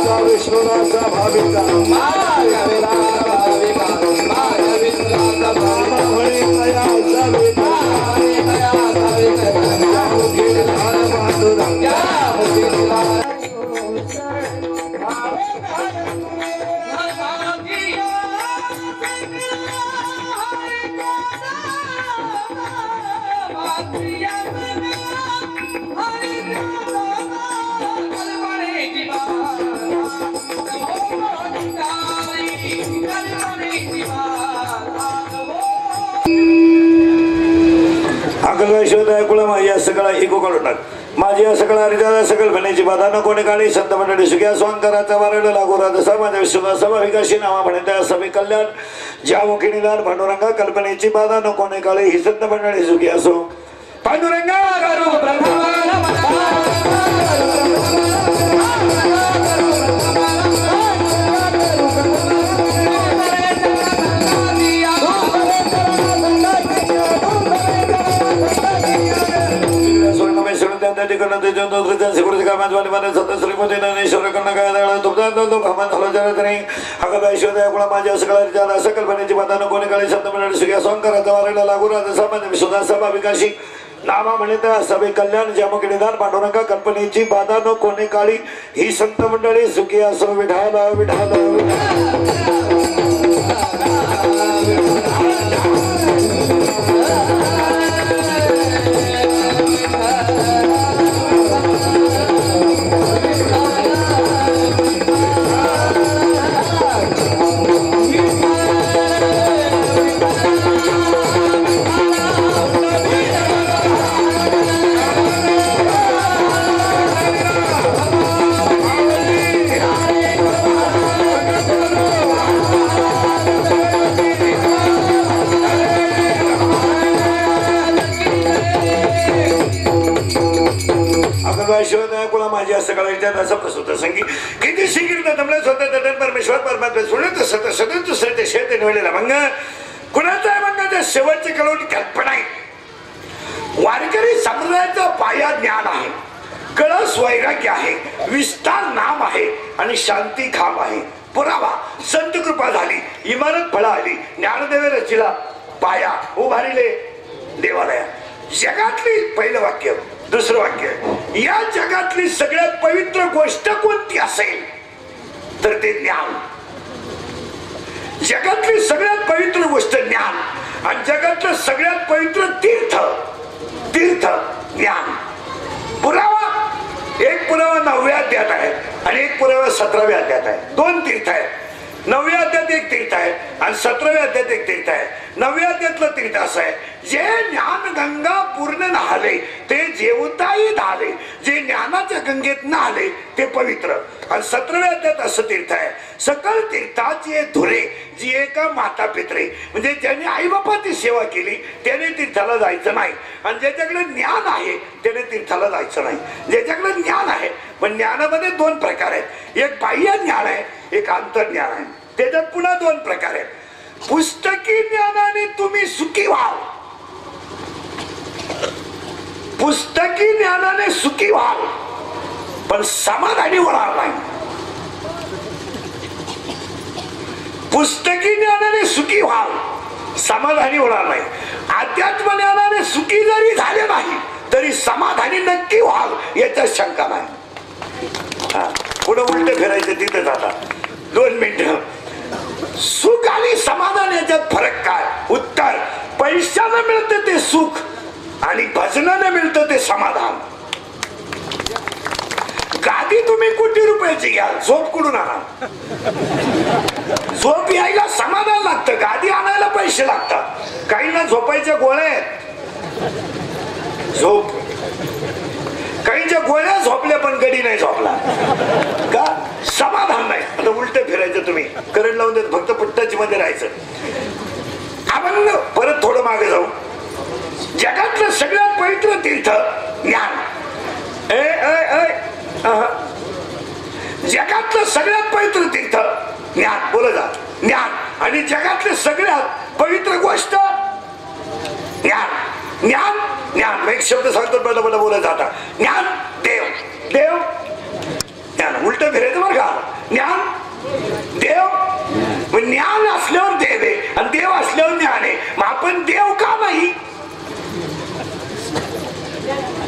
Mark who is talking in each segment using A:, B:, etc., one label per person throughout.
A: विष्णुनाथ भाविका माया भाविका माया विष्णुनाथ भाविका हरे दया सविता हरे दया सविता मुखी धार पांडुरंग मुखी धार माझ्या सगळा इको काढून टाक माझी सगळा हरिदास सकल भनेची बाधा न कोणी काळी संत मंडळी सुख्या स्वांकराचा वारड लागू राहत माझ्या विश्वास विकाशी नावा म्हणता सभी कल्याण ज्या मुखी निदान पांडुरंगा कल्पनेची बाधा न कोणी काळी ही संत मंडळी सुखी असो पांडुरंगा माझ्या सकल्पनेची बाधा कोणी काळी संत मंडळी सुख्या स्वांकराचा वारड लागू राहत सभा विकाशी नामा म्हणता सभे कल्याण ज्यामुळे निदान पांडुरंगा कल्पनेची बाधा न कोणी काळी ही संत मंडळी सुखी असो विठाला विठाला माझ्या सकाळच्या प्रसूत संगी किती शिकीर्थ तमला स्वतः परमेश्वर परमात्मा सोडत सत सतत सत्य शेत निवडलेला मंग कुणाचा आहे मंग शेवटची कळवणी कल्पना आहे वारकरी संप्रदायाचा पाया ज्ञान आहे कळस वैराग्य आहे विस्तार नाम आहे आणि शांती खाम आहे पुरावा संत कृपा झाली इमारत फळा आली ज्ञानदेवे रचिला पाया उभारिले देवालया जगातली पहिलं वाक्य दुसरं वाक्य या जगातली सगळ्यात पवित्र गोष्ट कोणती असेल तर ते ज्ञान जगातली सगळ्यात पवित्र गोष्ट ज्ञान आणि जगातलं सगळ्यात पवित्र तीर्थ तीर्थ ज्ञान पुरावा एक पुरावा 9व्या अध्यायात आहे आणि एक पुरावा 17व्या अध्यायात आहे दोन तीर्थ आहेत 9व्या अध्यायात एक तीर्थ आहे आणि 17व्या अध्यायात एक तीर्थ आहे 9व्या अध्यायातलं तीर्थ असं आहे जे ज्ञान गंगा पूर्ण नाहले ते जेवताही धाले जे ज्ञानाच्या गंगेत नाहले ते पवित्र आणि 17व्या अध्यायात असं तीर्थ आहे सकल तीर्थाची धुरे जी एका माता पित्रे म्हणजे ज्याने आई बापाची सेवा केली त्याने तीर्थाला जायचं नाही आणि ज्याच्याकडे ज्ञान आहे त्याने तीर्थाला जायचं नाही ज्याच्याकडे ज्ञान आहे पण ज्ञानामध्ये दोन प्रकार आहेत एक बाह्य ज्ञान आहे एक अंतर्ज्ञान आहे त्याच्यात पुन्हा दोन प्रकार आहेत पुस्तकी ज्ञानाने तुम्ही सुखी व्हाल पुस्तकी ज्ञानाने सुखी व्हाल पण समाधानी होणार नाही पुस्तकी ज्ञानाने सुखी व्हाल समाधानी होणार नाही अध्यात्म ज्ञानाने सुखी जरी झाले नाही तरी समाधानी नक्की व्हाल याच्यात शंका नाही पुढे उलट फिरायचं तिथेच आता 2 मिनिटं सुख आणि समाधान याच्यात फरक काय उत्तर पैशानं मिळतं ते सुख आणि भजनानं मिळतं ते समाधान गादी तुम्ही कोटी रुपयाची घ्या झोप कुठून आणा झोप यायला समाधान लागतं गादी आणायला पैसे लागतात काहींना झोपायच्या गोळ्या आहेत झोप काहींच्या गोळ्या झोपल्या पण गडी नाही झोपला का समाधान नाही आता उलट फिरायचं तुम्ही करंट लावून देत फक्त पट्टाची मध्ये राहायचं आपण परत थोडं मागे जाऊ जगातलं सगळ्यात पवित्र तीर्थ ज्ञान जगातलं सगळ्यात पवित्र तीर्थ ज्ञान बोला जा ज्ञान आणि जगातले सगळ्यात पवित्र गोष्ट ज्ञान ज्ञान ज्ञान एक शब्द सांगतो बडा बोलत जाता ज्ञान देव देव ज्ञान उलट फिरायचं बरं का. ज्ञान देव, ज्ञान असल्यावर देव आहे आणि देव असल्यावर ज्ञान आहे. मग आपण देव का नाही?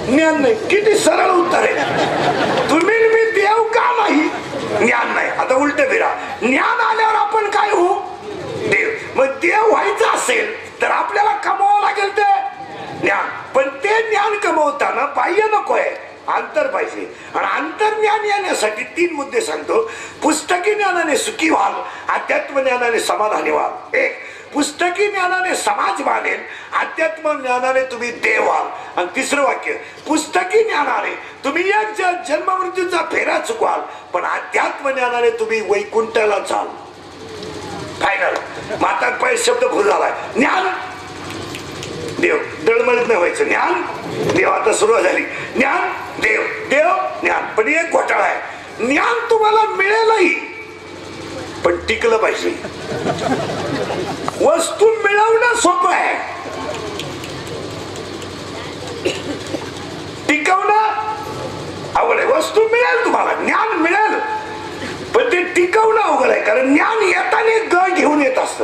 A: ज्ञान नाही. किती सरळ उत्तर आहे. तुम्ही मी देव का नाही? ज्ञान नाही. आता उलट फिरा. ज्ञान आल्यावर आपण काय होऊ? देव. मग देव व्हायचं असेल तर आपल्याला कमवावं लागेल ते ज्ञान. पण ते ज्ञान कमवताना बाह्य नकोय, अंतर पाहिजे. आणि अंतर्ज्ञान येण्यासाठी 3 मुद्दे सांगतो. पुस्तकी ज्ञानाने सुखी व्हाल, अध्यात्म ज्ञानाने समाधानी व्हाल. 1. पुस्तकी ज्ञानाने समाज मानेल, अध्यात्म ज्ञानाने तुम्ही देव व्हाल. आणि 3रं वाक्य, पुस्तकी ज्ञानाने तुम्ही एक जन्म मृत्यूचा फेरा चुकवाल, पण अध्यात्म ज्ञानाने तुम्ही वैकुंठाला जाल. फायनल. माता पाय शब्द भूल झालाय. ज्ञान देव, दळमळीत नाही व्हायचं. ज्ञान देव. आता सुरुवात झाली. ज्ञान देव, देव ज्ञान. पण एक घोटाळा आहे. ज्ञान तुम्हाला मिळेलही पण टिकलं पाहिजे. वस्तू मिळवणं सोपं आहे, टिकवणं अवघड आहे. वस्तू मिळेल तुम्हाला, ज्ञान मिळेल, पण ते टिकवणं अवघड आहे. कारण ज्ञान येताना ग घेऊन येत असत.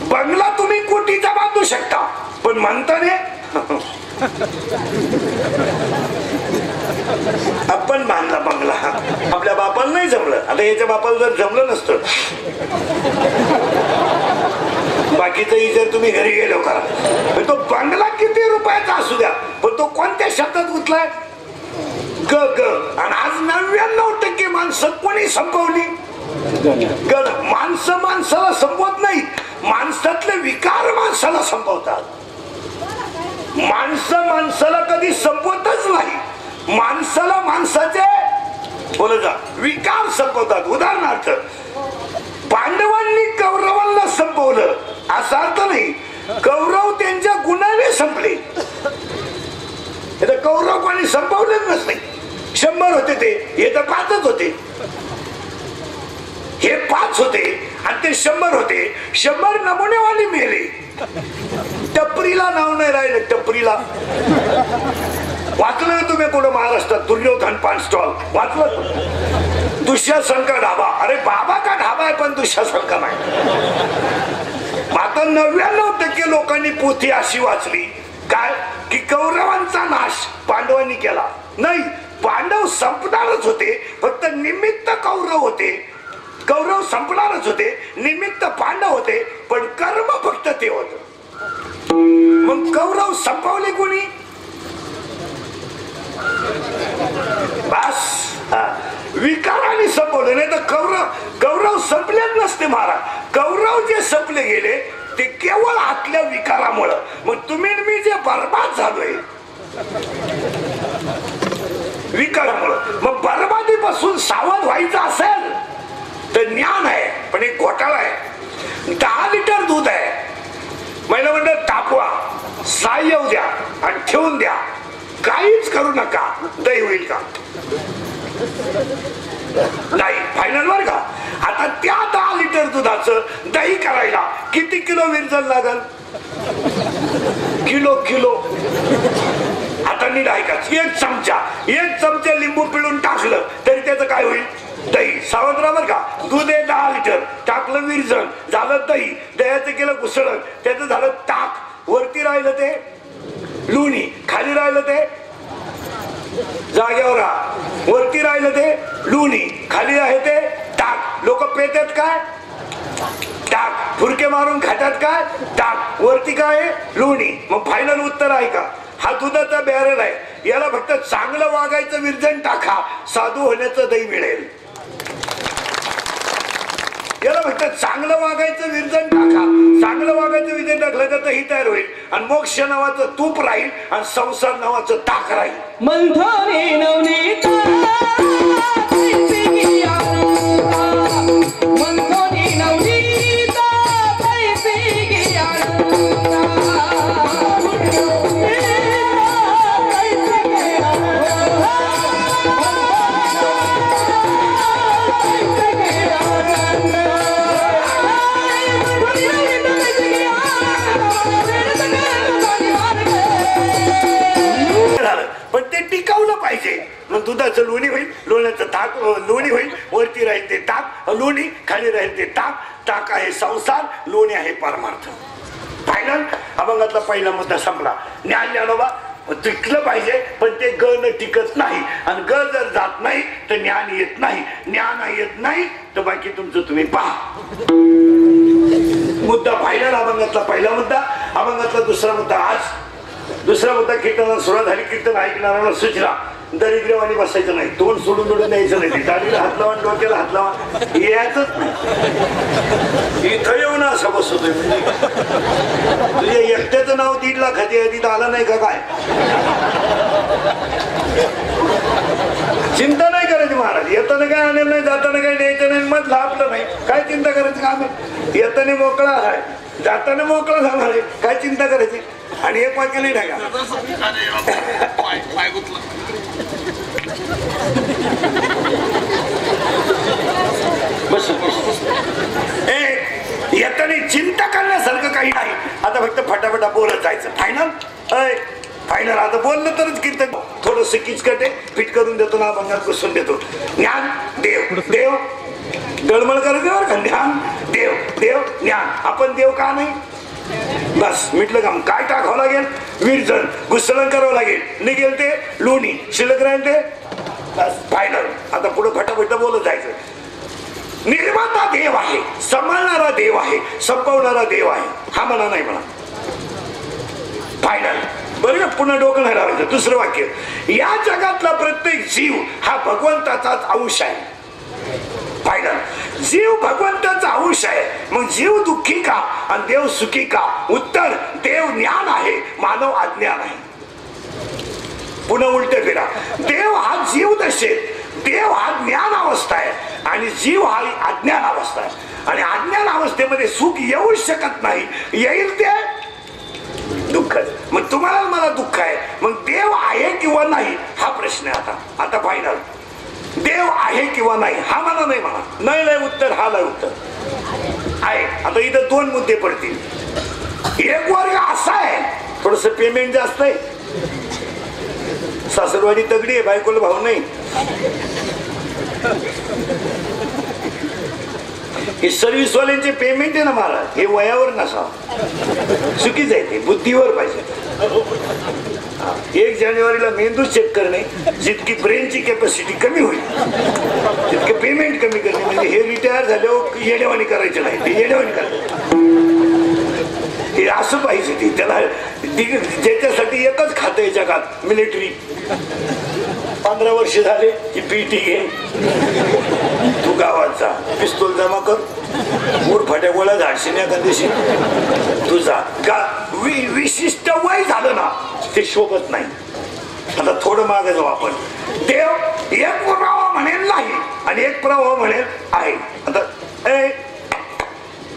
A: बंगला तुम्ही कोटीचा बांधू शकता, पण म्हणताने आपण बांधला बंगला. आपल्या बापाला नाही जमलं. आता याच्या बापाला जर जमलं नसतं, बाकीचंही जर तुम्ही घरी गेलो करा, तो बंगला किती रुपयाचा असू द्या, पण तो कोणत्या शब्दात गुंतलाय? ग ग. आणि आज 99% माणसं कोणी संपवली? ग. माणसं माणसाला संपवत नाही, माणसातले विकार माणसाला संपवतात. माणसं माणसाला कधी संपवतच नाही. माणसाला माणसाचे बोल जा विकार संपवतात. उदाहरणार्थ, पांडवांनी कौरवांना संपवलं असा अर्थ नाही. कौरव त्यांच्या गुणाने संपले. कौरव कोणी संपवलेच नसते. 100 होते ते, हे तर 5च होते. हे 5 होते आणि ते 100 होते. 100 नमुनेवाली मेले. टपरीला नाव नाही राहिलं. टपरीला वाचलं तुम्ही कुठं महाराष्ट्रात? दुर्योधन पान स्टॉल वाचलं? दुःशासन का ढाबा. अरे बाबा का ढाबा आहे, पण दुःशासन का नाही. आता 99% लोकांनी पोथी अशी वाचली काय की कौरवांचा नाश पांडवांनी केला. नाही, पांडव संपणारच होते, फक्त निमित्त कौरव होते. कौरव संपणारच होते, निमित्त पांडव होते, पण कर्म फक्त ते होत. मग कौरव संपवले कोणी? बस विकाराने संपवले. नाही तर कौरव संपलेच नसते महाराज. कौरव जे संपले गेले ते केवळ आतल्या विकारामुळं. मग तुम्ही मी जे बर्बाद झालोय विकारामुळं, मग बर्बादीपासून सावध व्हायचं असेल तर ज्ञान आहे. पण एक घोटाळा आहे. 10 लिटर दूध आहे, महिला म्हणतात तापवा, साय येऊ द्या आणि ठेवून द्या, काहीच करू नका, दही होईल का? नाही. फायनल वर का? आता त्या 10 लिटर दुधाचं दही करायला किती किलो विरजण लागल? किलो. आता नीट ऐका. एक चमचा लिंबू पिळून टाकलं तरी त्याचं काय होईल? दही. सावधरावर का? दूध आहे 10 लिटर, टाकलं विरजण, झालं दही. दह्याचं केलं घुसळण, त्याचं झालं ताक. वरती राहिलं ते लोणी, खाली राहिलं ते जाग्यावर राहा. वरती राहिलं ते लोणी, खाली आहे ते ताक. लोक पेतात काय? ताक. फुरके मारून खातात काय? ताक. वरती काय आहे? लोणी. मग फायनल उत्तर आहे का? हा दुधाचा बॅरल आहे, याला फक्त चांगलं वागायचं विरजण टाका, साधू होण्याचं दही मिळेल. याला फक्त चांगलं वागायचं विरजण टाका, चांगलं वागायचं विरजण टाकलं तर ही तयार होईल. आणि मोक्ष नावाचं तूप राहील आणि संसार नावाचं ताक राहील.
B: मंथोरे नवनीता मंथोरे नवनीता पैसे गिया.
A: पण ते टिकवलं पाहिजे. मग दुधाचं लोणी होईल, लोण्याचं ताक लोणी होईल, वरती राहील ते ताक लोणी, खाली राहील ते ताक. ताक आहे संसार, लोणी आहे परमार्थ. फायनल. अभंगातला पहिला मुद्दा संपला. ज्ञान ज्ञानोबा टिकलं पाहिजे, पण ते ग न टिकत नाही. आणि ग जर जात नाही तर ज्ञान येत नाही. ज्ञान येत नाही तर बाकी तुमचं तुम्ही पहा. मुद्दा फायनल. अभंगातला पहिला मुद्दा. अभंगातला दुसरा मुद्दा. आज दुसरा मुद्दा. कीर्तनाला सुरुवात झाली. कीर्तन ऐकणाऱ्याला सूचना. दरिद्रवाणी बसायचं नाही, तोंड सोडून सोडून द्यायचं नाही. दाढीला हात लावा, डोक्याला हात लावा, यायचंच नाही. इथं येऊ ना असं बसतोय. तुझ्या एकट्याचं नाव 1.5 लाख तिथं आलं नाही का काय? चिंता नाही करायची महाराज. येताना काय आलेलं नाही, जाताना काही न्यायचं नाही, मधलं आपलं नाही. काय चिंता करायचं काम आहे? येताना मोकळा आहे, जाताना मोकळा जाणार आहे. काय चिंता करायची? आणि एक वाक्य नाही टाका. येताना चिंता करण्यासारखं काही नाही. आता फक्त फटाफटा बोलत जायचं. फायनल. फायनल. आता बोललं तरच कीर्तन थोडस किचकट आहे, फिट करून देतो ना, बंगात बसून देतो. ज्ञान देव देव गळमळ करत बरं का. ज्ञान देव देव ज्ञान. आपण देव का नाही? बस मिटलं काम. काय टाकावं लागेल? विरजण घुसळण करावं लागेल. निघेल ते लोणी, शिल्लक राहील ते बस. फायनल. आता पुढे फटाफट बोलत जायचं. निर्माता देव आहे, सांभाळणारा देव आहे, संपवणारा देव आहे. हा म्हणा नाही म्हणा. फायनल. बरं पुन्हा डोकं नाही लावायचं. दुसरं वाक्य. या जगातला प्रत्येक जीव हा भगवंताचाच अंश आहे. फायनल. जीव भगवंताचा अंश आहे, मग जीव दुःखी का आणि देव सुखी का? उत्तर. देव ज्ञान आहे, मानव अज्ञान आहे. पुन्हा उलट फिरा. देव हा जीव दशेत, देव हा ज्ञान अवस्था आहे आणि जीव हा अज्ञान अवस्था आहे. आणि अज्ञान अवस्थेमध्ये सुख येऊ शकत नाही. येईल ते दुःख. मग तुम्हाला मला दुःख आहे, मग देव आहे किंवा नाही हा प्रश्न आहे. आता फायनल. देव आहे किंवा नाही हा मला नाही म्हणा. नाही लय उत्तर, हा लय उत्तर आहे. आता इथं 2 मुद्दे पडतील. एक वर्ग असा आहे थोडस पेमेंट जास्त आहे, सासरवाडी तगडी आहे, बायकोला भाव नाही. हे सर्व्हिस वाल्यांचे पेमेंट आहे ना महाराज, हे वयावर नसावं. चुकीच आहे ते, बुद्धीवर पाहिजे. 1 जानेवारीला मेंदू चेक करणे, जितकी ब्रेनची कॅपॅसिटी कमी होईल तितके पेमेंट कमी करणे. म्हणजे हे रिटायर झाल्यावर येडेवाणी करायचं नाही, ते येडेवाणी करायचं. हे असं पाहिजे. ती त्याला ज्याच्यासाठी एकच खातं आहे जगात, मिलिटरी. 15 वर्ष झाले की पीटी घे, तू गावात जा, पिस्तूल जमा कर, मूड फाट्या गोळ्या झाडशिन्या कधीशी तुझा विशिष्ट वय झालं ना ते शोभत नाही. आता थोडं मागे जाऊ आपण. देव एक प्रवाह म्हणेल नाही आणि एक प्रवाह म्हणेल आहे. आता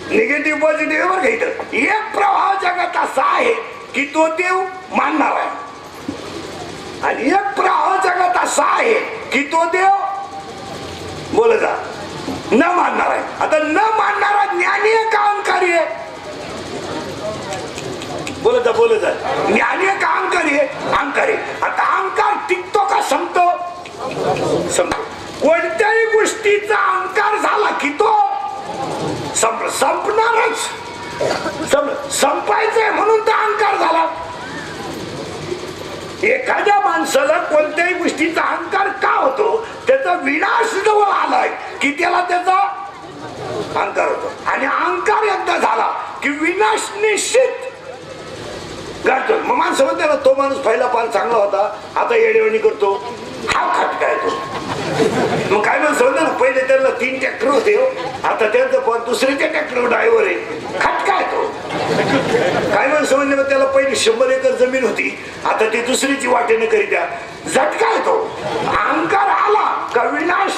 A: निगेटिव्ह पॉझिटिव्ह वर घ्यायचं. एक प्रवाह जगात असा आहे की तो देव मानणार आहे आणि एक प्रवाह जगात असा आहे की तो देव बोल जा न मानणार आहे. आता न मानणारा ज्ञानी आहे का अहंकारी आहे? बोलत जा. ज्ञानी आहे का अहंकारी आहे? अहंकारी. आता अहंकार टिकतो का संपतो? संपतो. कोणत्याही गोष्टीचा अहंकार झाला की तो संपणारच. संपायचंय म्हणून तो अहंकार झाला. एखाद्या माणसाला कोणत्याही गोष्टीचा अहंकार का होतो? त्याचा विनाश जवळ आलाय की त्याला त्याचा अहंकार होतो. आणि अहंकार एकदा झाला की विनाश निश्चित घडतो. मग माणसं म्हणते ना, तो माणूस पहिला पार चांगला होता, आता येडेवणी करतो, हा खटका येतो. मग काय माणसं म्हणते ना, पहिले त्याला 3 ट्रॅक्टर होते, आता त्यांचं पण दुसऱ्याच्या ट्रॅक्टर ड्रायव्हर आहे, खटका येतो. काय माणसं म्हणते मग त्याला पहिले 100 एकर जमीन होती, आता ती दुसरीची वाटेने करी द्या, झटका येतो. अहंकार आला का विनाश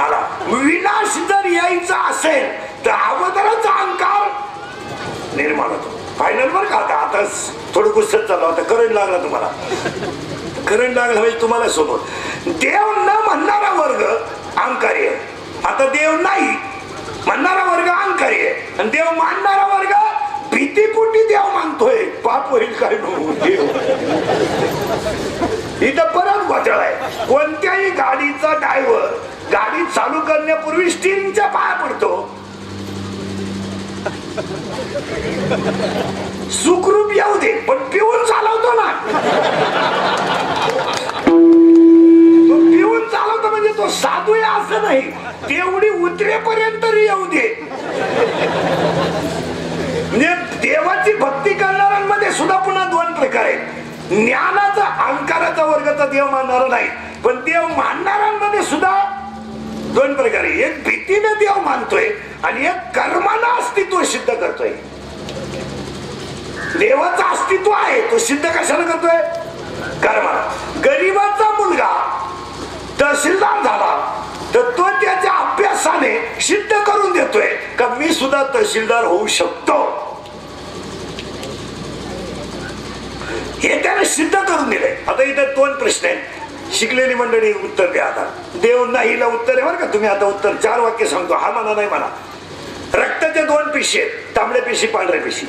A: आला. विनाश जर यायचा असेल तर अगोदरच अहंकार निर्माण होतो. फायनल बर का. आता थोडं गुस्सत चालू होता, करंट लागला तुम्हाला. करंट लागला म्हणजे तुम्हाला सोबत. देव न म्हणणारा वर्ग अहंकारी आहे. आता देव नाही म्हणणारा वर्ग अहंकारी आहे आणि देव मानणारा वर्ग भीतीपोटी देव मानतोय. पाप होईल काय देव. इथं परत घोटाळा आहे. कोणत्या चालू करण्यापूर्वी स्टीरिंगच्या पाया पडतो. सुखरूप येऊ दे पण पिऊन चालवतो ना. तो पिऊन चालवतो म्हणजे तो साधू आहे असं नाही, तेवढी उतरेपर्यंत येऊ दे. म्हणजे देवाची भक्ती करणाऱ्यांमध्ये सुद्धा पुन्हा दोन प्रकार आहेत. ज्ञानाचा अहंकाराचा वर्गाचा देव मानणारा नाही, पण देव मानणाऱ्यांमध्ये सुद्धा दोन प्रकार आहे. एक भीतीने देव मानतोय आणि एक कर्माला अस्तित्व सिद्ध करतोय. देवाचं अस्तित्व आहे तो सिद्ध कशाला करतोय? कर्माला. गरीबाचा मुलगा तहसीलदार झाला तर तो त्याच्या अभ्यासाने सिद्ध करून देतोय का मी सुद्धा तहसीलदार होऊ शकतो. हे त्याने सिद्ध करून दिलंय. आता इथं दोन प्रश्न आहेत, शिकलेली मंडळी उत्तर द्या. आता देव नाहीला उत्तर आहे बरं का. तुम्ही आता उत्तर 4 वाक्य सांगतो, हा म्हणा नाही म्हणा. रक्ताचे 2 पिशी आहेत, तांबड्या पिशी पांढऱ्या पिशी.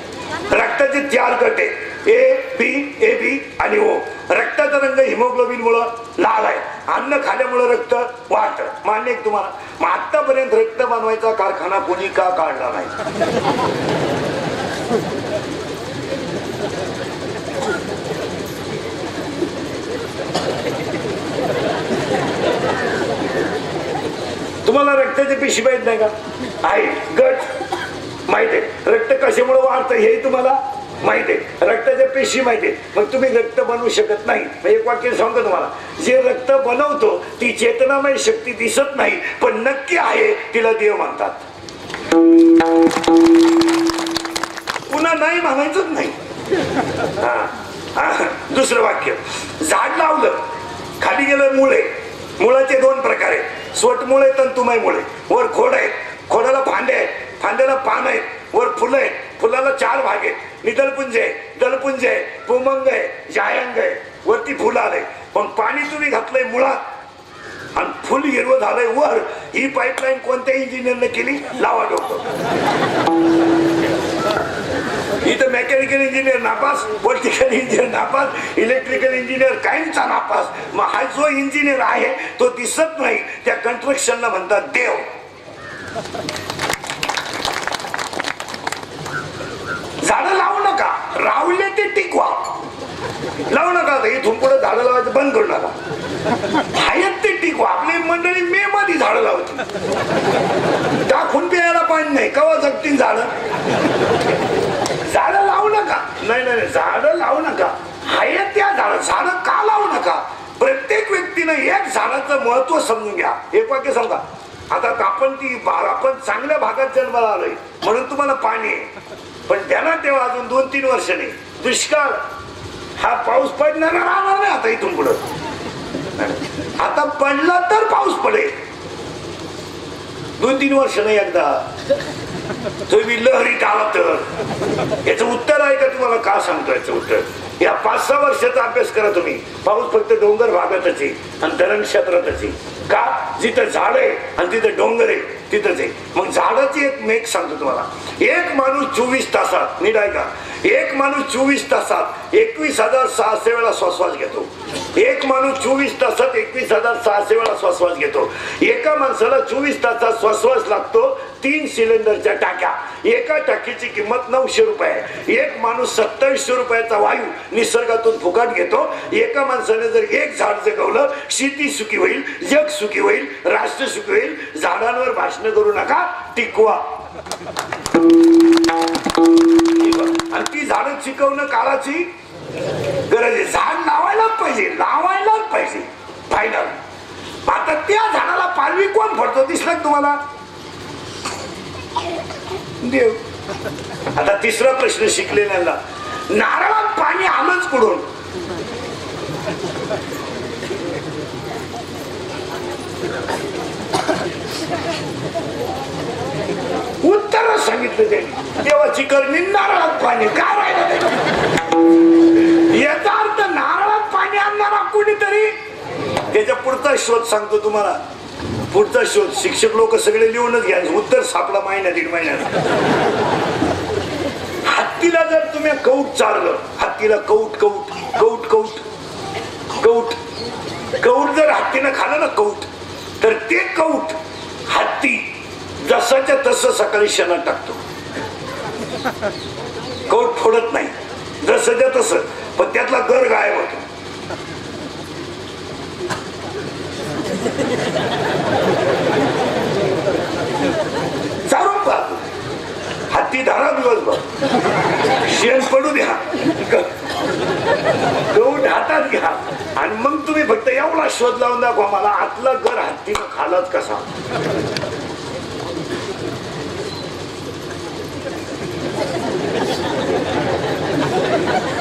A: रक्ताचे 4 गट आहेत, ए बी ए बी आणि ओ. रक्ताचा रंग हिमोग्लोबिन मुळे लाल आहे. अन्न खाल्यामुळे रक्त वाढतं, मान्य आहे तुम्हाला. मग आतापर्यंत रक्त बनवायचा कारखाना कोणी का काढला नाही? तुम्हाला रक्ताचे पिशी माहित नाही का? आहे. गट माहित आहे. रक्त कशामुळे वाढतं हे तुम्हाला माहित आहे. रक्ताच्या पेशी माहित आहे. मग तुम्ही रक्त बनवू शकत नाही. एक वाक्य सांगतो तुम्हाला, जे रक्त बनवतो ती चेतनामय शक्ती दिसत नाही पण नक्की आहे, तिला देव म्हणतात. पुन्हा नाही म्हणायचंच नाही. दुसरं वाक्य, झाड लावलं खाली गेलं मुळे. मुळाचे 2 प्रकार आहेत, स्वटमुळे तंतुमय मुळे. वर खोड आहेत, खोडाला फांदे आहेत, फांद्याला पान आहेत, वर फुलं आहेत, फुलाला 4 भाग आहेत, निदलपुंज आहे, दलपुंज आहे, पुमंग आहे, जायंग आहे. वरती फुलं आलंय पण पाणी तुम्ही घातलंय मुळात आणि फुल हिरवं झालंय वर. ही पाईपलाईन कोणत्या इंजिनियरने केली? लावा डोकं. इथं मेकॅनिकल इंजिनियर नापास, पॉलिटिकल इंजिनियर नापास, इलेक्ट्रिकल इंजिनियर काहींचा नापास. मग हा जो इंजिनियर आहे तो दिसत नाही, त्या कन्स्ट्रक्शनला म्हणतात देव. झाडं लावू नका, रावले ते टिकवा. लावू नका, इथून पुढे झाडं लावायचं बंद करू नका. आहेत ते टिकवा. आपली मंडळी मे मध्ये झाडं लावते, टाकून प्यायला पाणी नाही, कवा जगतील झाडं? झाडं लावू नका. नाही नाही, झाडं लावू नका. आहेत त्या झाडं का लावू नका? प्रत्येक व्यक्तीनं एक झाडाचं महत्व समजून घ्या. एक वाक्य सांगा. आता आपण चांगल्या भागात जन्माला आलोय म्हणून तुम्हाला पाणी आहे, पण त्यांना तेव्हा अजून 2-3 वर्ष नाही. दुष्काळ हा पाऊस पडणार राहणार नाही आता इथून पुढे. आता पडला तर पाऊस पडेल, 2-3 वर्ष नाही. एकदा तुम्ही लहरीत आला तर याचं उत्तर आहे का तुम्हाला? का सांगतो याचं उत्तर? या 5-6 वर्षाचा अभ्यास करा तुम्ही. पाऊस फक्त डोंगर भागातच आहे आणि धरण क्षेत्रातच आहे. का? जिथं झाड आहे आणि तिथं डोंगर आहे तिथंच आहे. मग झाडाची एक मेक सांगतो तुम्हाला. एक माणूस 24 तासात, नीट ऐका, एक माणूस 24 तासात 21,600 वेळा श्वास घेतो. एक माणूस 24 तासात 21,600 वेळा श्वास घेतो. एका माणसाला 24 तासात श्वास लागतो 3 सिलेंडरच्या टाक्या. एका टाकीची किंमत 900 रुपये. एक माणूस 2700 रुपयाचा वायू निसर्गातून फुकट घेतो. एका माणसाने जर एक झाड जगवलं, शेती सुखी होईल, जग सुखी होईल, राष्ट्र सुखी होईल. झाडांवर भाषण करू नका, टिकवा. आणि ती झाडं शिकवणं काळाची गरज आहे. झाड लावायलाच पाहिजे, लावायलाच पाहिजे. फायनल. आता त्या झाडाला पालवी कोण फडतो दिसलं तुम्हाला? देव. आता तिसरा प्रश्न शिकलेल्याला, नारळात पाणी आलंच कुठून? उत्तर सांगितलं त्यांनी. देवाची करणी नारळात पाणी का राहिलं? याचा अर्थ नारळात पाणी आणणारा कोणीतरी. त्याच्या पुढचा शोध सांगतो तुम्हाला. पुढचा शोध शिक्षक लोक सगळे लिहूनच घ्या, उत्तर सापडा महिन्यात 1.5 महिन्यात. हत्तीला जर तुम्ही कौट चारलं, हत्तीला कौट कौट कौट कौट कौट कौट जर हत्तीनं खाल्लं ना कौट, तर ते कौट हत्ती जसाच्या तसं सकाळी शेणात टाकतो, कौट फोडत नाही, जसंच्या तसं, पण त्यातला गर गायब होतो. चालून पाहतो हत्ती धारा दिवसभर, शेण पडू द्या, गहू हातात घ्या आणि मग तुम्ही फक्त एवढा शोध लावून दाखवा मला आतला घर हत्तीनं खालाच कसा.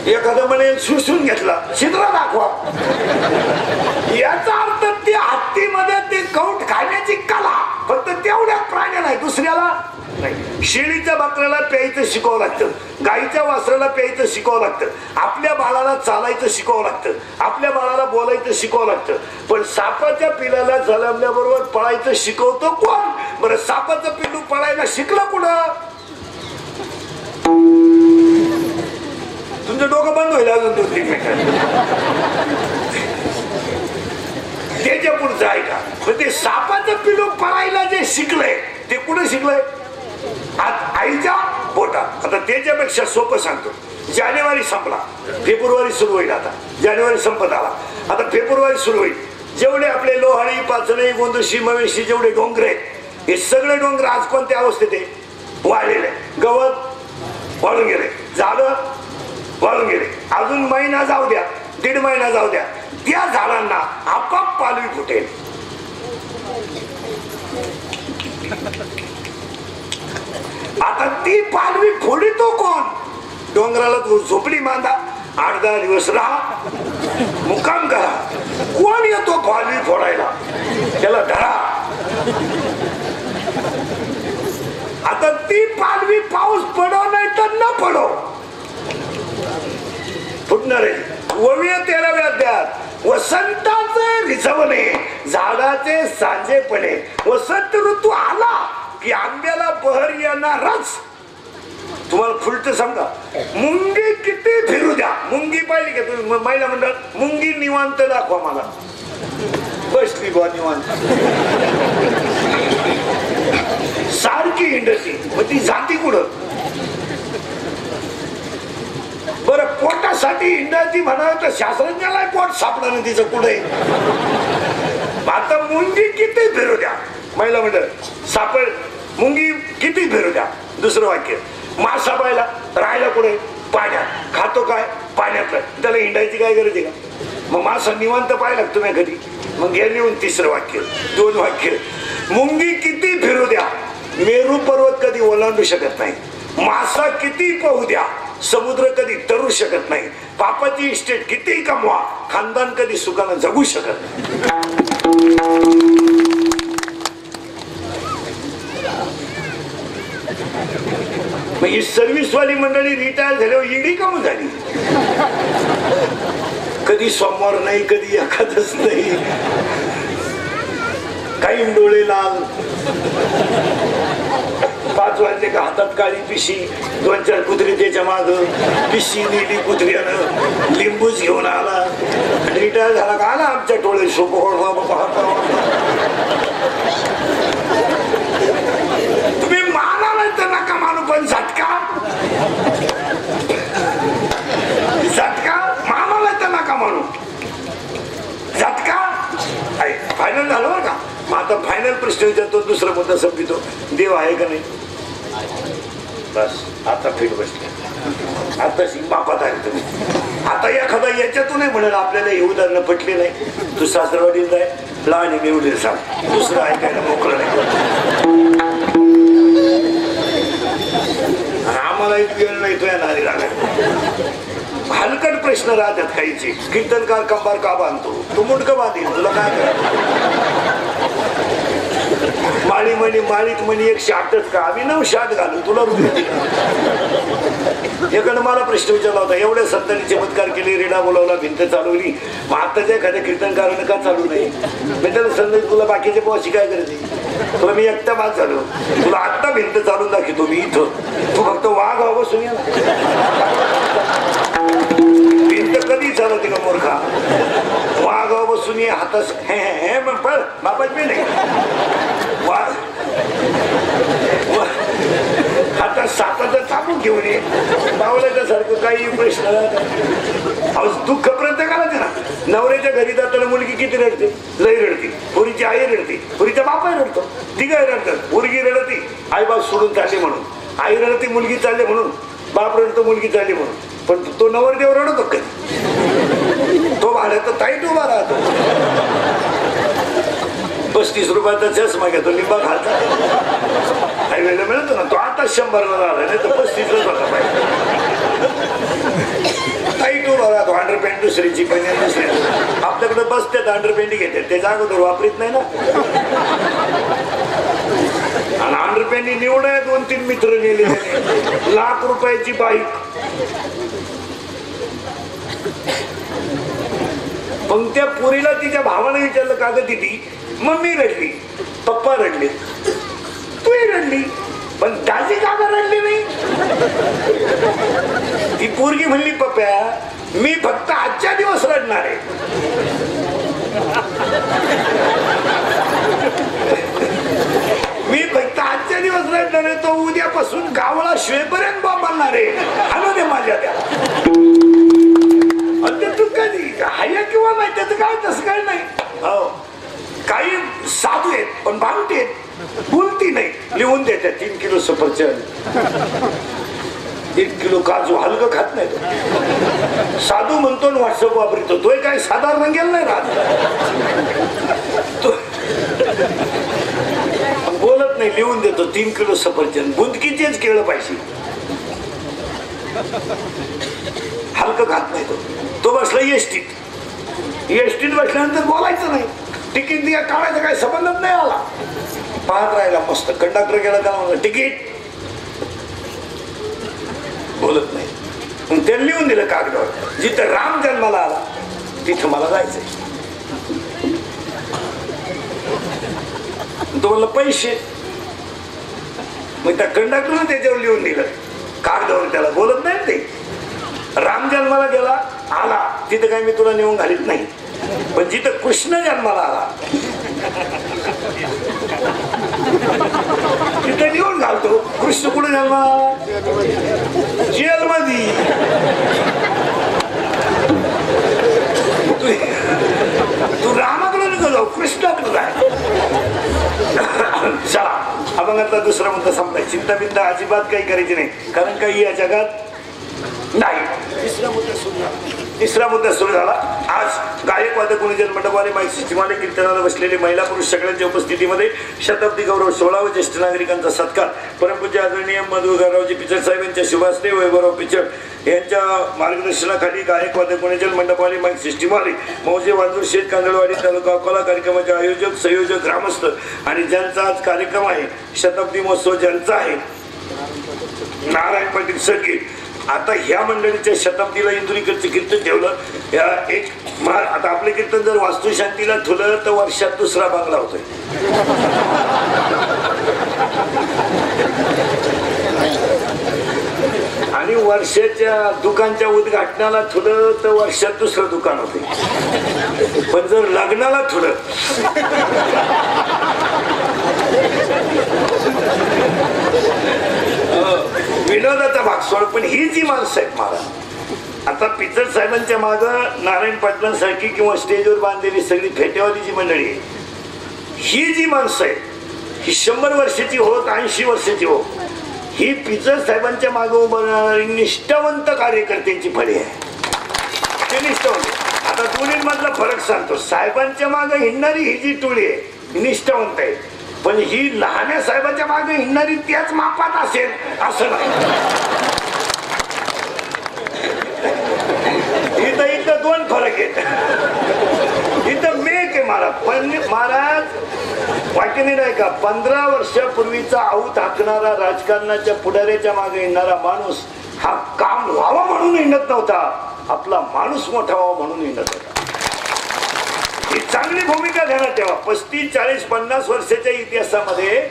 A: एखादं म्हणे सुसून घेतला, छिद्र दाखवा. याचा अर्थ ते हत्तीमध्ये ते कौट खाण्याची कला फक्त तेवढ्याच प्राण्याला आहे, दुसऱ्याला नाही. शेळीच्या बकऱ्याला प्यायचं शिकावं लागतं, गाईच्या वासराला प्यायचं शिकावं लागतं, आपल्या बाळाला चालायचं शिकावं लागतं, आपल्या बाळाला बोलायचं शिकावं लागतं. पण सापाच्या पिलाला जलमल्याबरोबर पळायचं शिकवतो कोण? बरं, सापाचं पिल्लू पळायला शिकलं कुठं? तुमचं डोकं बंद होईल अजून 2-3 मिनिटात. त्याच्या पुढचं ऐका, पण ते सापाचं पिल्लू पळायला जे शिकलंय ते कुठे शिकलंय? आज आईच्या पोटात. आता त्याच्यापेक्षा सोपं सांगतो. जानेवारी संपला, फेब्रुवारी सुरू होईल. आता जानेवारी संपत आला, आता फेब्रुवारी सुरू होईल. जेवढे आपले लोहाळी, पाचणे, गोंदशी, मवेशी जेवढे डोंगर आहेत, हे सगळे डोंगर आज कोणत्या अवस्थेत आहे? वाळलेले. गवत वाळून गेले, झाडं वाळून गेले. अजून महिना जाऊ द्या, 1.5 महिना जाऊ द्या, त्या झाडांना आपाप पालवी फुटेल. आता ती पालवी फोडितो कोण? डोंगराला झोपडी बांधा, 8-10 दिवस राहा, मुक्काम करा. कोण येतो पालवी फोडायला? त्याला धरा. आता ती पालवी पाऊस पडो नाही तर न पडो फुटणार आहे. ओविय 13व्या अध्यायात वसंताचे रिझवणे, झाडाचे सांजेपणे. वसंत ऋतू आला की आंब्याला बहर येणारच. तुम्हाला फुलट सांगा, मुंगी किती फिरू द्या. मुंगी पाहिली का तुम्ही महिला मंडळात? मुंगी निवांत दाखवा मला, बसली बा निवांत, सारखी हिंडती. मग ती जाती कुठं? बरं, पोटासाठी हिंडायची म्हणावं तर शास्त्रज्ञाला पोट सापडा ना तिचं कुठे. आता मुंगी किती फिरू द्या, महिला मंडळ सापड, मुंगी किती फिरू द्या. दुसरं वाक्य, मासा पाहिला राहायला कुठे? पाण्यात. खातो काय? पाण्यात. त्याला हिंडायची काय गरज आहे का? मग मासा निवांत पाहिला तुम्ही कधी? मग घ्या लिहून 3रं वाक्य, 2 वाक्य. मुंगी किती फिरू द्या, मेरू पर्वत कधी ओलांडू शकत नाही. मासा किती पाहू द्या, समुद्र कधी तरू शकत नाही. पापाची इस्टेट किती कमवा, खानदान कधी सुखानं जगू शकत नाही. मग ही सर्व्हिसवाली मंडळी रिटायर झाल्यावर ईडी कामं झाली. कधी सोमवार नाही, कधी एखादच नाही, काही डोळे लाल, 5 वाजले का हातात काळी पिशी, 2-4 कुत्री त्याच्या माग, पिशी नेली कुत्र्यानं, लिंबूच घेऊन आला. रिटायर झाला का आला आमच्या टोळे सोपं. तुम्ही माना नाही तर नका मानू, पण झटका माना नाही तर नका मानू. झटका फायनल झालं बरं का. मग आता फायनल प्रश्न विचारतो, दुसरा मुद्दा संपितो. देव आहे का नाही? बस आता फिट बसले, आता बापात आहे तुम्ही. आता एखादा याच्यातून म्हणेल आपल्याला हे उदाहरण पटले नाही, तू सासरवाडीला जाय, लहान निवडले सांग, दुसरं ऐकायला मोकळं नाही. आम्हाला एक वेळ नाही तो या नारी लागला. हलकट प्रश्न राहतात काहीचे. कीर्तनकार कंबार का बांधतो? तू मुंडकं बांधील, तुला काय करा? माळी म्हणी, माळीत म्हणी 108च का, आम्ही 900 घालू, तुला रुपये. एकानं मला प्रश्न विचारला होता, एवढ्या संतांनी चमत्कार केले, रेडा बोलावला, भिंत चालवली, मग आताच्या एखाद्या कीर्तनकारानं का चालू नाही? मी त्याला संत, तुला बाकीचे पोहाची काय करायची? तुला मी एकटा बाद झालो, तुला आत्ता भिंत चालून दाखवतो मी इथं, तू फक्त वाघ हवं सुनिया. भिंत कधी चालवते का मूर्खा? वाघ बसून हातास हे बापाच मी नाही. वाघ सापाचा चापून घेऊन ये बावल्याच्या सारखं काही प्रश्न दुःख प्रत्येकाला दे ना. नवऱ्याच्या घरी जाताना मुलगी किती रडते? लई रडते. पुरीची आई रडते, पुरीचा बापाही रडतो, तिघही रडतात. मुलगी रडती आई बाप सोडून चालले म्हणून, आई रडते मुलगी चालले म्हणून, बाप रडतो मुलगी चालली म्हणून. पण तो नवरदेव रडतो कधी? तो भाड्यात ताईट उभा राहतो. 35 रुपयाचा चष्मा घेतो, लिंबा खालचा हायवेला मिळतो ना, तो आता 100ला झाला, नाही तर 35लाच होता पाहिजे. ताईट उभा राहतो. अंडरपॅन्ट दुसरीची, बनियन दुसरी. आपल्याकडे बसतात अंडरपॅन्ट घेतात, त्याच्या अगोदर वापरीत नाही ना. आणि अंडरपॅन्ट निवड आहे. 2-3 मित्र गेले, लाख रुपयाची बाईक. मग त्या पुरीला तिच्या भावाने विचारलं, का ग दिदी? मम्मी रडली, पप्पा रडले, तूही रडली, पण दाजी का रडली नाही? ती पोरगी म्हणली, पप्प्या मी फक्त आजच्या दिवस रडणार आहे. मी फक्त आजच्या दिवस रडणार आहे, तो उद्यापासून गावाला शिवेपर्यंत बांधणार आहे. आणू दे माझ्या त्याला. तू कधी हाय किंवा नाही त्याचं काय, तसं काय नाही. हो, काही साधू आहेत पण भांगते आहेत, बोलती नाही. लिहून देतात 3 किलो सफरचंद, 1 किलो काजू. हलकं खात नाही तो. साधू म्हणतो व्हॉट्सअप वापरतो, तो काय साधारण गेला नाही राहत. बोलत नाही, लिहून देतो 3 किलो सफरचंद. बुंदकीचेच केलं पाहिजे. हलकं खात नाही तो. तो बसला एसटीत बसल्यानंतर बोलायचं नाही. तिकीट दिया काढायचं काही संबंधच नाही आला. पाहत राहिला मस्त. कंडक्टर गेला, त्याला म्हणलं तिकीट, बोलत नाही. मग त्याने लिहून दिलं कागदावर, जिथं राम जन्माला आला तिथं मला जायचंय. तो म्हणलं पैसे. मग त्या कंडक्टरने त्याच्यावर लिहून दिलं कागदावर, त्याला बोलत नाही ते. राम जन्माला गेला आला तिथं काय मी तुला नेऊन घालीत नाही, पण जिथं कृष्ण जन्माला आला तिथं नेऊन घालतो. कृष्ण कुठे जन्माला आला? जेलमध्ये. तू रामाकडे नको जाऊ, कृष्णाकडे जाय. चला आपण आता दुसरा मुद्दा संपलाय. चिंता बिंता अजिबात काही करायची नाही, कारण काही या जगात नाही. तिसरा मुद्दा सुरू झाला. आज गायक वादक गुणजन मंडपवाले माईक सिस्टीमाने कीर्तनाला बसलेले महिला पुरुष सगळ्यांच्या उपस्थितीमध्ये शताब्दी गौरव 16 व ज्येष्ठ नागरिकांचा सत्कार परमपूज्य आदरणीय मधुकररावजी पिचड साहेब यांच्या शुभास्ते वैभवराव पिचड यांच्या मार्गदर्शनाखाली गायक वादक गुणजन मंडपवाले माईक सिस्टीमाले मौजे वांजूर शेत कांदळवाडी तालुका अकोला कार्यक्रमाचे आयोजक संयोजक ग्रामस्थ आणि ज्यांचा आज कार्यक्रम आहे शताब्दी महोत्सव ज्यांचा आहे नारायण पाटील सडके. आता ह्या मंडळीच्या शताब्दीला इंदुरीकडचं कीर्तन ठेवलं. आता आपले कीर्तन जर वास्तुशांतीला ठेवलं तर वर्षात दुसरा बांगला होतोय. आणि वर्षाच्या दुकानच्या उद्घाटनाला ठेवलं तर वर्षात दुसरं दुकान होते. पण जर लग्नाला ठेवलं विनोदाचा भाग सोड. पण ही जी माणसं आहेत मला आता पिचड साहेबांच्या माग नारायण पाटलांसारखी किंवा स्टेजवर बांधलेली सगळी फेटेवाली जी मंडळी आहे, ही जी माणसं आहेत ही 100 वर्षाची होत 80 वर्षाची हो, ही पिचड साहेबांच्या मागे उभारणारी निष्ठावंत कार्यकर्त्यांची फळी आहे. ते निष्ठावंत. आता दोन्हीमधला फरक सांगतो. साहेबांच्या मागे हिंडणारी ही जी टोळी आहे निष्ठावंत आहे, पण ही लहान्या साहेबांच्या मागे हिंडणारी त्याच मापात असेल असं नाही. इथं 2 फरक आहेत. इथं मेक आहे महाराज वाटेने नाही का 15 वर्षापूर्वीचा आऊत हाकणारा राजकारणाच्या पुढाऱ्याच्या मागे हिंडणारा माणूस हा काम व्हावा म्हणून हिंडत नव्हता, आपला माणूस मोठा व्हावा म्हणून हिंडत होता. ही चांगली भूमिका ध्यानात ठेवा. 35, 40, 50 वर्षाच्या इतिहासामध्ये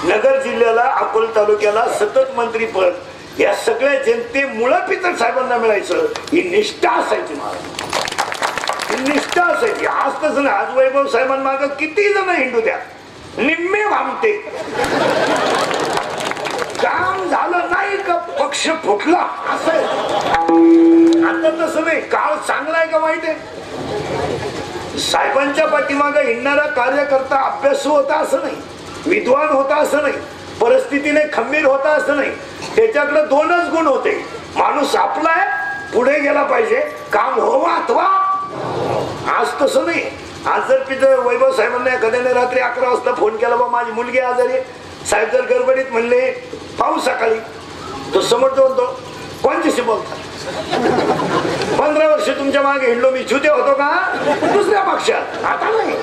A: नगर जिल्ह्याला अकोला तालुक्याला सतत मंत्रीपद या सगळ्या जनतेमुळे पिचड साहेबांना मिळायचं. ही निष्ठा असायची महाराज, ही निष्ठा असायची. आज तसं नाही. आज वैभव साहेबांमाग किती जण हिंडू द्या, निम्मे भामते काम झालं नाही का पक्ष फुटला असं आहे. आता तसं नाही, काळ चांगला आहे का वाईट आहे? साहेबांच्या पाठीमागे हिंडणारा कार्यकर्ता अभ्यासू होता असं नाही, विद्वान होता असं नाही, परिस्थितीने खंबीर होता असं नाही. त्याच्याकडे दोनच गुण होते. माणूस आपला आहे, पुढे गेला पाहिजे, काम व्हावं अथवा. आज तसं नाही. आज जर तिथं वैभव साहेबांना एखाद्याने रात्री 11 वाजता फोन केला, बा माझी मुलगी आजारी, साहेब जर गडबडीत म्हणले पाहू सकाळी, तो समोरचा म्हणतो कोणच्याशी बोलतात? 15 वर्ष तुमच्या मागे हिंडलो मी, जुते होतो का दुसऱ्या पक्षात? आता नाही,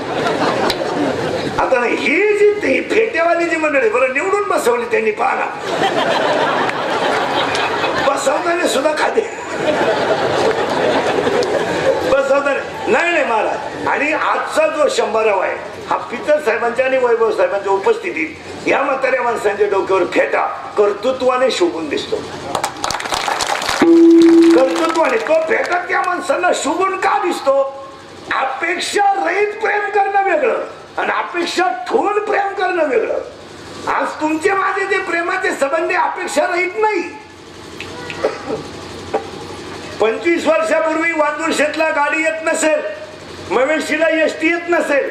A: आता नाही. ही जी फेटेवाली जी मंडळी बरं निवडून बसवली त्यांनी, पाहा बसवताना सुद्धा खाते, बसवताना नाही महाराज. आणि आजचा जो 100रावा आहे हा पितर साहेबांच्या आणि वैभव साहेबांच्या उपस्थितीत या म्हाताऱ्या माणसांच्या डोक्यावर फेटा कर्तृत्वाने शोभून दिसतो. कर्तृत्वाने तो फेटा त्या माणसांना शोभून का दिसतो? अपेक्षा रहित प्रेम करणं वेगळं आणि अपेक्षा ठेवून प्रेम करणं वेगळं. आज तुमचे माझे जे प्रेमाचे संबंध अपेक्षा रहित नाही. 25 वर्षापूर्वी वांजुळशेतला गाडी येत नसेल, मवेशीला एसटी येत नसेल,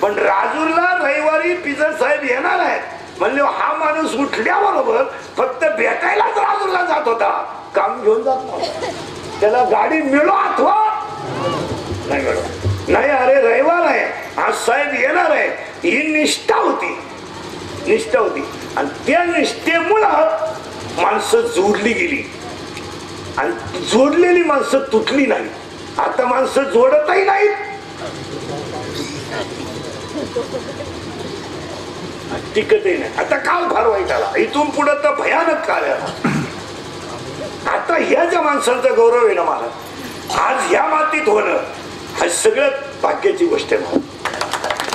A: पण राजूरला रविवारी पिजर साहेब येणार आहेत म्हणले हा माणूस उठल्याबरोबर फक्त भेटायलाच राजूरला जात होता, काम घेऊन जात नव्हता. त्याला गाडी मिळो अथवा नाही मिळो, नाही अरे रविवार आहे, आज साहेब येणार आहे, ही निष्ठा होती, निष्ठा होती. आणि त्या निष्ठेमुळं माणसं जोडली गेली आणि जोडलेली माणसं तुटली नाही. आता माणसं जोडतही नाहीत, टिकतही नाही. आता काळ फार वाईट आला, इथून पुढे तर भयानक काळ आला. आता ह्या ज्या माणसांचा गौरव आहे ना मला, आज ह्या मातीत होणं हा सगळ्यात भाग्याची गोष्ट आहे.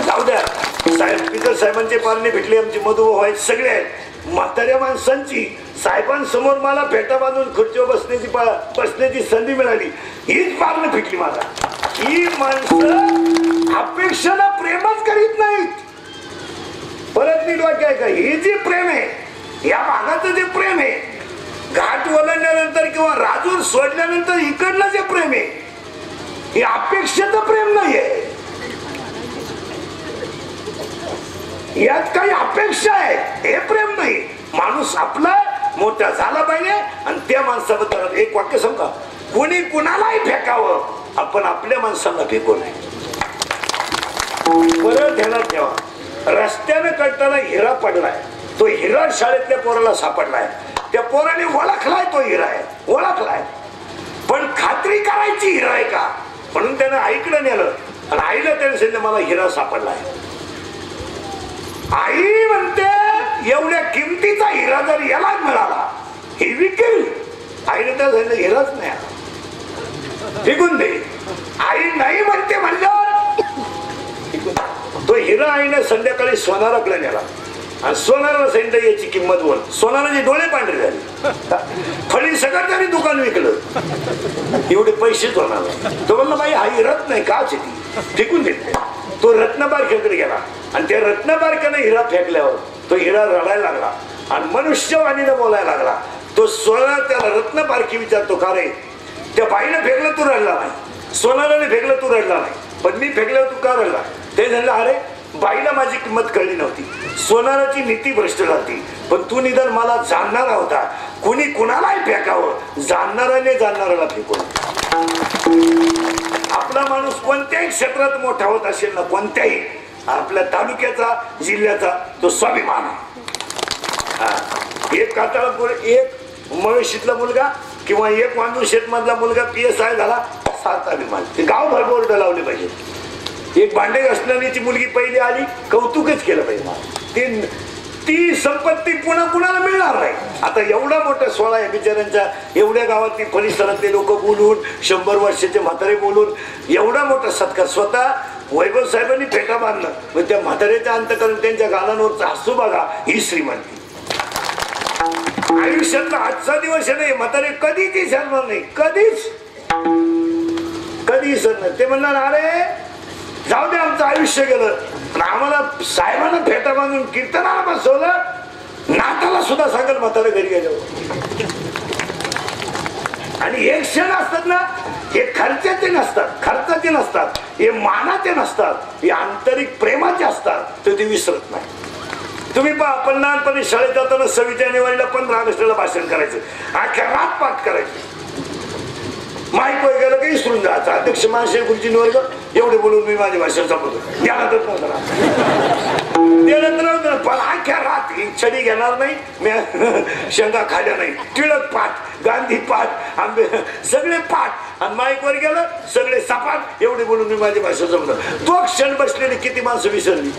A: जाऊ द्या, साहेब पितर साहेबांचे पारणे भेटले, आमचे मधुभाऊ आहेत, सगळे आहेत. म्हाताऱ्या माणसांची साहेबांसमोर मला फेटा बांधून खुर्चीवर बसण्याची संधी मिळाली, हीच पारणं भेटली मला. ही माणसं अपेक्षेला प्रेमच करीत नाहीत. परत नीट वाक्य आहे का, हे जे प्रेम आहे, या भागाचं जे प्रेम आहे, घाट ओलांडल्यानंतर किंवा राजूर सोडल्यानंतर इकडलं जे प्रेम आहे, हे अपेक्षेचं प्रेम नाहीये. यात काही अपेक्षा आहे, हे प्रेम नाही. माणूस आपला मोठा झाला पाहिजे आणि त्या माणसाबद्दल एक वाक्य सांगा, कोणी कुणालाही फेकावं, आपण आपल्या माणसांना फेकू नये. परत ध्यानात ठेवा, रस्त्याने कळताना हिरा पडलाय, तो हिरा शाळेतल्या पोराला सापडलाय, त्या पोराने ओळखलाय तो हिरा आहे, ओळखलाय, पण खात्री करायची हिरा आहे का म्हणून त्यानं आईकडे नेलं आणि आईला त्याने सांगितलं मला हिरा सापडलाय. आई म्हणते एवढ्या किमतीचा हिरा जर याला मिळाला हे विकेल. आईने त्या सांगितलं हिराच नाही, विकून दे. आई नाही म्हणते म्हणल्यावर तो हिरा आईने संध्याकाळी सोनाराकडे नेला आणि सोनाराला सांगितलं याची किंमत बोल. सोनाराचे डोळे पांढरे झाले, फळी सगळं त्याने दुकान विकलं, एवढे पैसेच होणार. तो म्हणला बाई हा हिराच नाही का, फेकून देते. तो रत्नबारक्याकडे गेला आणि त्या रत्नबारक्याने हिरा फेकल्यावर तो हिरा रडायला लागला आणि मनुष्यवाणीने बोलायला लागला. तो सोनार त्याला रत्नबारकी विचारतो, का रे त्या बाईनं फेकलं तू रडला नाही, सोनाराने फेकलं तू रडला नाही, पण मी फेकल्यावर तू का रडला? ते झालं अरे बाईला माझी किंमत कळली नव्हती, सोनाराची नीती भ्रष्ट झाली, पण तू निदान मला जाणणारा होता. कोणी कुणालाही फेकावं, जाणणाराने जाणणाऱ्याला फेकून. आपला माणूस कोणत्याही क्षेत्रात मोठा होत असेल ना, कोणत्याही आपल्या तालुक्याचा जिल्ह्याचा तो स्वाभिमान आहे. एक कातळपूर, एक मळशीतला मुलगा किंवा एक वांदूर शेतमधला मुलगा PSI झाला, 7 अभिमान. ते गावभर बोर्ड लावले पाहिजे. एक भांडे घासणारीची मुलगी पहिली आली, कौतुकच केलं पाहिजे. ती संपत्ती पुन्हा कुणाला मिळणार नाही. आता एवढा मोठा सोहळा आहे बिचाऱ्यांच्या, एवढ्या गावातली परिसरातले लोक बोलून, 100 वर्षाचे म्हातारे बोलून, एवढा मोठा सत्कार. स्वतः वैभव साहेबांनी फेटा बांधलं, पण त्या म्हाताऱ्याच्या अंतकरण त्यांच्या गालांवरचा हसू बघा, ही श्रीमंती. आयुष्यातला आजचा दिवस नाही, म्हातारे कधीच विसरणार नाही, कधीच कधी विसरणार. ते म्हणणार अरे जाऊ दे आमचं आयुष्य गेलं, पण आम्हाला साहेबांना फेटा बांधून कीर्तनाला बसवलं, नाताला सुद्धा सांगेल म्हातारा घरी गेल्यावर. आणि हे क्षण असतात ना, हे खर्चाचे नसतात, हे मानाचे नसतात, हे आंतरिक प्रेमाचे असतात, तर ते विसरत नाही. तुम्ही पहा, आपण लहानपणी शाळेत जाताना 26 जानेवारीला 15 ऑगस्टला भाषण करायचं, अख्ख्या रात पाठ करायचं. माईक वर गेलं काही विसरून जायचं. अध्यक्ष महाशय गुरुजी वर्ग एवढे बोलून मी माझे भाषण संपवतो. त्यानंतर पण अख्ख्या रात ही छडी घेणार नाही, मी शेंगा खाल्या नाही, टिळक पाठ, गांधी पाठ, आंबे सगळे पाठ, आणि माईक वर गेलं सगळे सपाट, एवढे बोलून मी माझे भाषण संपवतो. तो क्षण बसलेली किती माणसं विसरली.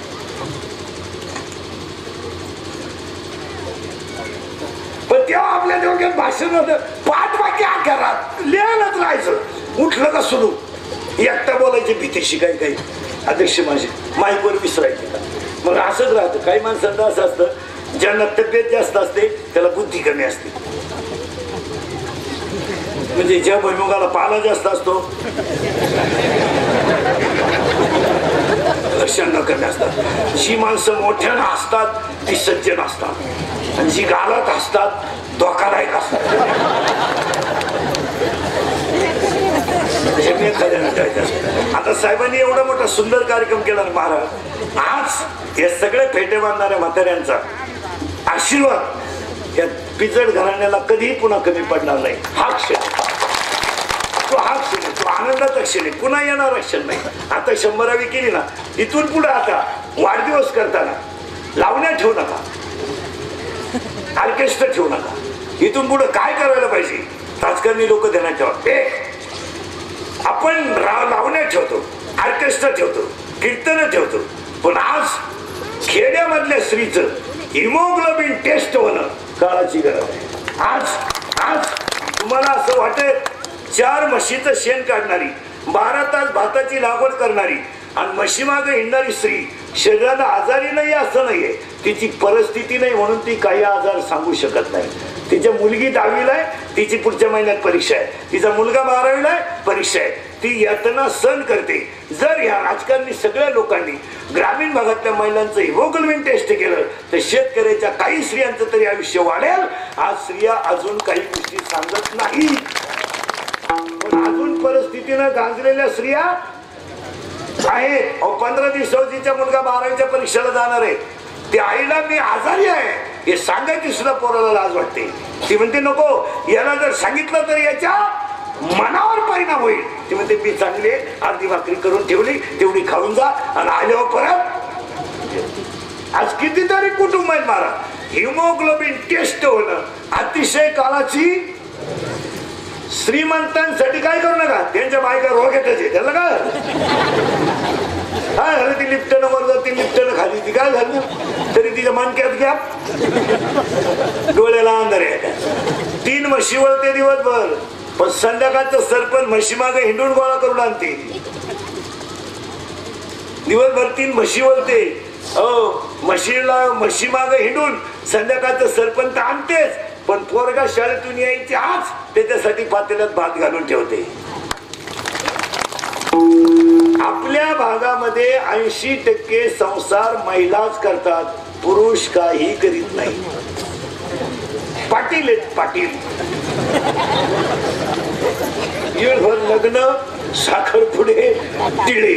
A: पण तेव्हा आपल्या डोक्यात भाषण होतं, पाठ वाक्य अख्ख्या रात लिहायलाच राहायचं. उठलं का सुरू एकटा बोलायची भीती शिकाय काही. अध्यक्ष माझे माईकवर विसरायचे का. मग असंच राहतं. काही माणसांना असं असतं, ज्यांना तब्येत जास्त असते त्याला बुद्धी कमी असते. म्हणजे ज्या भुईमुगाला पाला जास्त असतो लक्षणं कमी असतात. जी माणसं मोठ्यानं असतात ती सज्जन असतात, आणि जी गालात असतात धोकादायक असतात. आता साहेबांनी एवढा मोठा सुंदर कार्यक्रम केला महाराज. आज या सगळ्या फेटे बांधणाऱ्या म्हाताऱ्यांचा आशीर्वाद या पिचड घराण्याला कधीही पुन्हा कमी पडणार नाही. हा क्षण तो आनंदाचा क्षण आहे, पुन्हा येणारा क्षण नाही. आता 100वी केली ना, इथून पुढे आता वाढदिवस करताना लावण्या ठेवू नका, ऑर्केस्ट्रा ठेवू नका. इथून पुढे काय करायला पाहिजे, राजकारणी लोक ध्यानात ठेवा. आपण लावण्या ठेवतो, ऑर्केस्ट्रा ठेवतो, कीर्तन ठेवतो, पण आज खेड्यामधल्या स्त्रीचं हिमोग्लोबिन टेस्ट होणं काळाची गरज आहे. आज तुम्हाला असं वाटेल, 4 म्हशीचं शेण काढणारी, 12 तास भाताची लागवड करणारी आणि म्हशीमागे हिंडणारी स्त्री शरीराला आजारी नाही असं नाहीये, तिची परिस्थिती नाही म्हणून ती काही आजार सांगू शकत नाही. तिच्या मुलगी 10वीला आहे, तिची पुढच्या महिन्यात परीक्षा आहे, तिचा मुलगा 12वीला आहे, परीक्षा आहे, ती यातना सहन करते. जर या राजकारणी सगळ्या लोकांनी ग्रामीण भागातल्या महिलांचं हिमोग्लोबिन टेस्ट केलं तर शेतकऱ्याच्या काही स्त्रियांचं तरी आयुष्य वाढेल. आज स्त्रिया अजून काही गोष्टी सांगत नाही, पण अजून परिस्थितीनं गांजलेल्या स्त्रिया आहेत. 15 दिवसाचा मुलगा 12वीच्या परीक्षेला जाणार आहे, त्या आईला मी आजारी आहे हे सांगायची सुद्धा पोराला लाज वाटते. ती म्हणते नको, याला जर सांगितलं तर याच्या मनावर परिणाम होईल. ती म्हणते मी चांगली अर्धी भाकरी करून ठेवली, तेवढी खाऊन जा आणि आल्यावर परत. आज कितीतरी कुटुंब आहेत महाराज, हिमोग्लोबिन टेस्ट होणं अतिशय काळाची. श्रीमंतांसाठी काय करू नका, त्यांच्या बायका रोगेतच आहे, त्याला काय काय झालं, ती लिफ्टनं वर जाते, लिफ्टनं खाली, ती काय झालं तरी तिच्या मनक्यात घ्या, डोळ्याला अंधार आहे. 3 म्हशी वळते दिवसभर, पण संध्याकाळचं सरपंच म्हशी मागे हिंडून गोळा करून आणते. दिवसभर 3 म्हशी वळते, म्हशी मागे हिंडून संध्याकाळचं सरपंच आणतेच, पण पोरगा शाळेतून यायचे आज त्याच्यासाठी पातेल्यात भात घालून ठेवते. आपल्या भागामध्ये 80% संसार महिलाच करतात, पुरुष काही करीत नाही. पाटील आहेत, पाटील. येळभर लग्न, साखरपुडे, तिळे,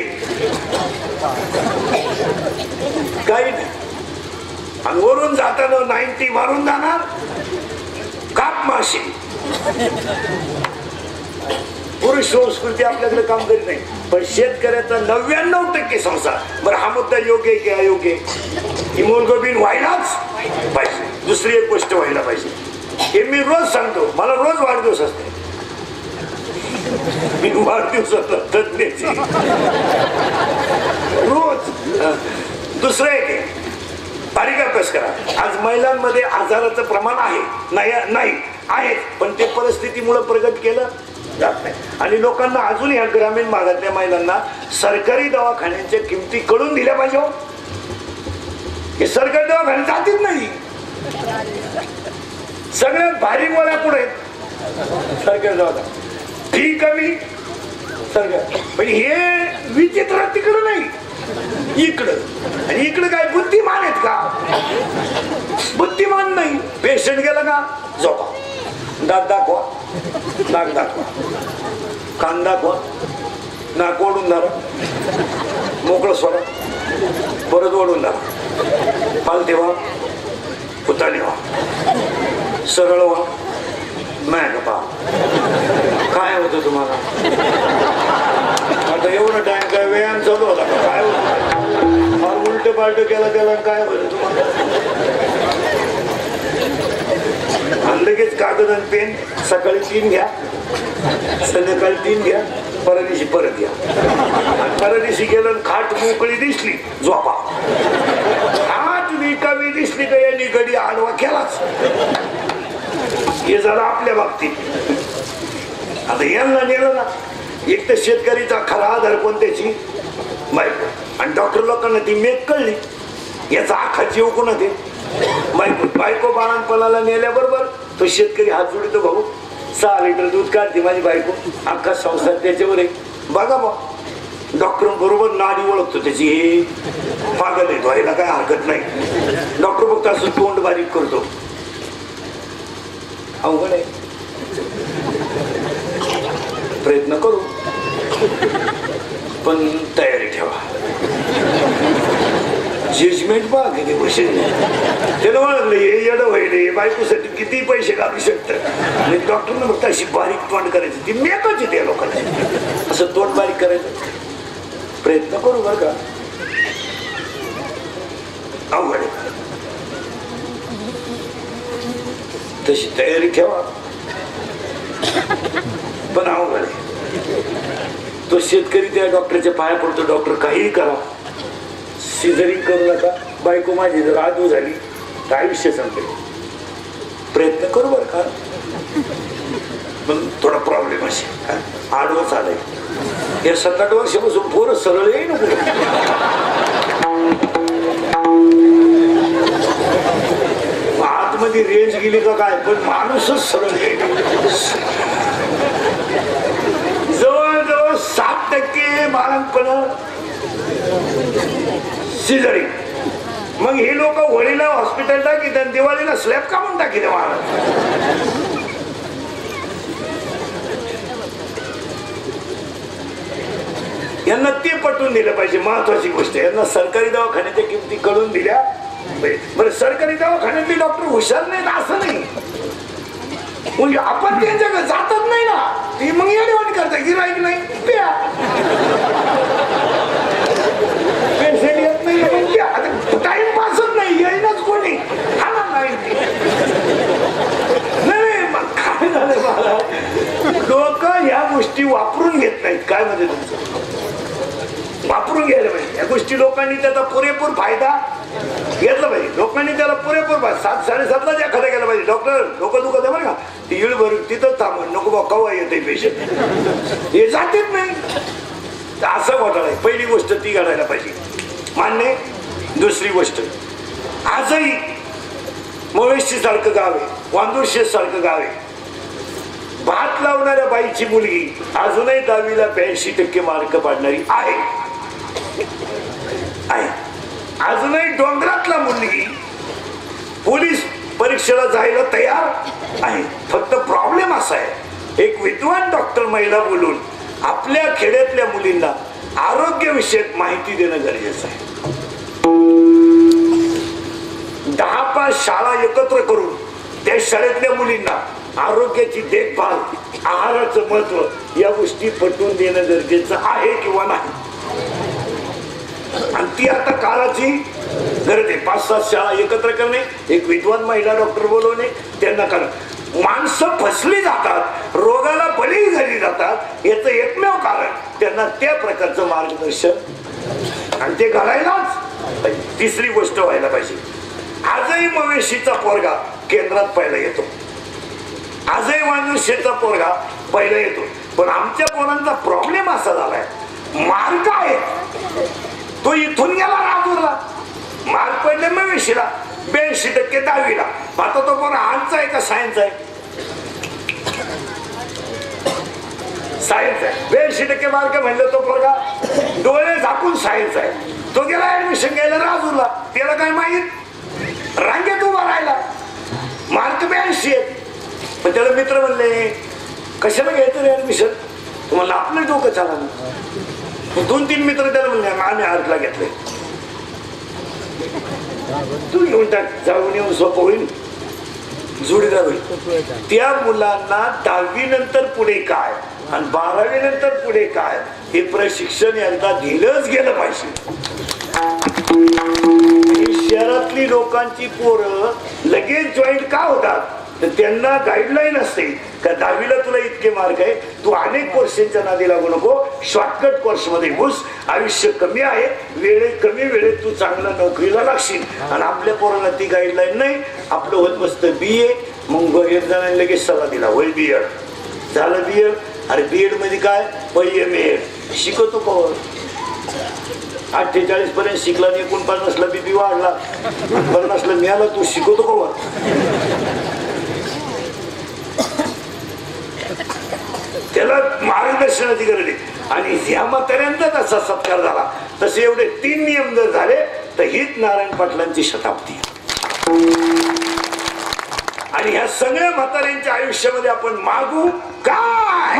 A: काही नाही. आणि वरून जाताना 90 मारून जाणार, काप माशी. पुरुष संस्कृती आपल्याकडे काम करीत नाही, पण शेतकऱ्याचा 99% संसार. बरं, हा मुद्दा योग्य आहे की अयोग्य? हिमोग्लोबिन व्हायलाच पाहिजे. दुसरी एक गोष्ट व्हायला पाहिजे, हे मी रोज सांगतो, मला रोज वाढदिवस असते, मी वाढदिवसाला तज्ञ रोज. दुसरं एक बारीक अभ्यास करा. आज महिलांमध्ये आजाराचं प्रमाण आहे नाही आहे, पण ते परिस्थितीमुळे प्रगत केलं जात नाही. आणि लोकांना अजून या ग्रामीण भागातल्या महिलांना सरकारी दवाखान्यांच्या किमती कळून दिल्या पाहिजे. हे सरकारी दवाखाने जातीच नाही, सगळ्यात भारी गोळ्या पुढे सरकारी दवाखाना, फी कमी सगळं. पण हे विचित्र तिकडं नाही, इकडं. आणि इकडं काय बुद्धिमान आहेत का? बुद्धिमान नाही. पेशंट गेला का झोपा, दात दाखवा, नाक दाखवा, कान दाखवा, नाक ओढून धरा, मोकळं सोडा, परत ओढून धरा, पालथे व्हा, उताने व्हा, सरळ व्हा. नाही का पहा काय होतं तुम्हाला? आता एवढं टाइम काय व्यायाम चालू होता का? काय होतं? फार उलट पालट केला त्याला काय होतं तुम्हाला? आणि लगेच कागद आणि पेन, सकाळी 3 घ्या, संध्याकाळी 3 घ्या, परदिवशी परत घ्या. आणि परदिवशी गेलं खाट मोकळी दिसली झोपा. हात रिकामी दिसली का यांनी गडी आडवा केलाच. हे झालं आपल्या बाबतीत. आता यांना नेलं ना, एक तर शेतकरीचा खरा आधार कोण त्याची बायको, आणि डॉक्टर लोकांना ती मेक कळली याचा आखा जीव कोण ते बायको. बायको बाळांपणाला नेल्याबरोबर तो शेतकरी हात जोडतो, भाऊ 6 लिटर दूध काढते माझी बायको, अख्खा संसार त्याच्यावर आहे. बघा बा, डॉक्टर बरोबर नाडी ओळखतो त्याची, हे पागल आहे, व्हायला काय हरकत नाही. डॉक्टर फक्त असं तोंड बारीक करतो. अवघड आहे. प्रयत्न करू पण तयारी ठेवा. जजमेंट पहा किती पैसे त्याला ओळखलं हे येडं व्हायला, बायकोसाठी किती पैसे घालू शकतात. आणि डॉक्टरनं फक्त अशी बारीक तोंड करायची, ती मेकच येते लोकांना, असं तोंड बारीक करायचं. प्रयत्न करू बरं का, अवघड आहे. तशी तयारी ठेवा पण अवघड आहे. तो शेतकरी त्या डॉक्टरच्या पाया पडतो, डॉक्टर काहीही करा, सिझरिंग करू नका, बायको माझी जर आदू झाली तर आयुष्य संपेल. प्रयत्न करू बरं का, पण थोडा प्रॉब्लेम असेल. आडवं चालय या 7-8 वर्षापासून पोरं सरळ येईल आतमध्ये रेंज गेली का काय, पण माणूसच सरळ येईल. जवळजवळ 7% बाळंतपण सिझरिंग. मग हे लोक होळीला हॉस्पिटल टाकी, दिवाळीला स्लॅब काढून टाकी दे महाराज. यांना ते पटवून दिलं पाहिजे. महत्वाची गोष्ट, यांना सरकारी दवाखान्याच्या किमती कळून दिल्या. बरं, सरकारी दवाखान्यातले डॉक्टर हुशार नाहीत असं नाही, म्हणजे आपण त्यांच्याकडे जातच नाही ना, ती मग येणेवाणी करता, गिराईक नाही प्या, पेशंट येत नाही मग प्या. आता टाइमपासच नाही, येईनच कोणी नाही. मग काय झालं मला, लोक ह्या गोष्टी वापरून घेत नाहीत. काय म्हणजे तुमचं वापरून घ्यायला पाहिजे या गोष्टी. लोकांनी त्याचा पुरेपूर फायदा घेतला पाहिजे. लोकांनी त्याला पुरेपूर 7-7:30ला एखादा गेला पाहिजे. डॉक्टर डोकं दुखत आहे बरं का, ती येळ भर तिथंच थांबून नको बा कवा येते पेशंट, हे जातेच नाही. असं घोटाळा आहे. पहिली गोष्ट ती घडायला पाहिजे, मान्य. दुसरी गोष्ट, आजही मवेशी सारखं गाव आहे, वांदुरशेत सारखं गाव आहे. भात लावणाऱ्या बाईची मुलगी अजूनही 10वीला 82% मार्क पाडणारी आहे. अजूनही डोंगरातला मुलगी पोलीस परीक्षेला जायला तयार आहे. फक्त प्रॉब्लेम असा आहे, एक विद्वान डॉक्टर महिला बोलून आपल्या खेड्यातल्या मुलींना आरोग्यविषयक माहिती देणं गरजेचं आहे. 10-5 शाळा एकत्र करून त्या शाळेतल्या मुलींना आरोग्याची देखभाल, आहाराचं महत्व या गोष्टी पटवून देणं गरजेचं आहे किंवा नाही. आणि ती आता काळाची गरज आहे. 5-7 शाळा एकत्र करणे, एक विद्वान महिला डॉक्टर बोलवणे, त्यांना करा. माणसं फसली जातात, रोगाला बळी झाली जातात, याचं एकमेव कारण त्यांना त्या प्रकारचं मार्गदर्शन, आणि ते घडायलाच पाहिजे. तिसरी गोष्ट व्हायला पाहिजे, आजही मवेशीचा पोरगा केंद्रात पहिला येतो, आजही वांजुरशेचा पोरगा पहिला येतो. पण आमच्या पोरांचा प्रॉब्लेम असा झालाय, मार्क आहे तो इथून गेला राजूरला, मार्क पडले मवेशीला 82% 10वीला. आता तो पोरा आर्टचा आहे का सायन्स आहे? सायन्स आहे. 82% मार्क म्हणलं तो पोरगा डोळे झाकून सायन्स आहे. तो गेला ऍडमिशन घ्यायला राजूरला, त्याला काय माहित, रांगेत उभा राहिला. मार्क 82 आहेत. पण त्याला मित्र म्हणले कशाला घ्यायचं रे ऍडमिशन, तुम्हाला आपलं डोकं चाला ना. 2-3 मित्र त्याला म्हणले आम्ही आर्टला घेतलंय, तू घेऊन टाक, जाऊन येऊन सोपं होईल, जोडीदार होईल. त्या मुलांना 10वी नंतर पुढे काय आणि 12वी नंतर पुढे काय हे प्रशिक्षण एकदा दिलंच गेलं पाहिजे. शहरातली लोकांची पोरं लगेच जॉईंट का होतात तर त्यांना गाईडलाईन असते का 10वीला तुला इतके मार्क आहे, तू अनेक कोर्सेसच्या नादी लागू नको, शॉर्टकट कोर्स मध्ये घुस, आयुष्य कमी आहे, कमी वेळेत तू चांगल्या नोकरीला लागशील. आणि आपल्या पोरांना ती गाईडलाईन नाही. आपलं होत बसतं BA, मग एक जणांनी लगेच सल्ला दिला होय BEd झालं. BEd, अरे BEd मध्ये काय MA शिकवतो कोण, 48 पर्यंत शिकला, 49ला BP वाढला, 50ला मिळाला, तू शिकवतो कोण. त्याला मार्गदर्शनाची गरज आहे. आणि ह्या म्हाताऱ्यांचा तसा सत्कार झाला. तसे एवढे 3 नियम जर झाले तर हीच नारायण पाटलांची शताब्दी. आणि ह्या सगळ्या म्हाताऱ्यांच्या आयुष्यामध्ये आपण मागू काय,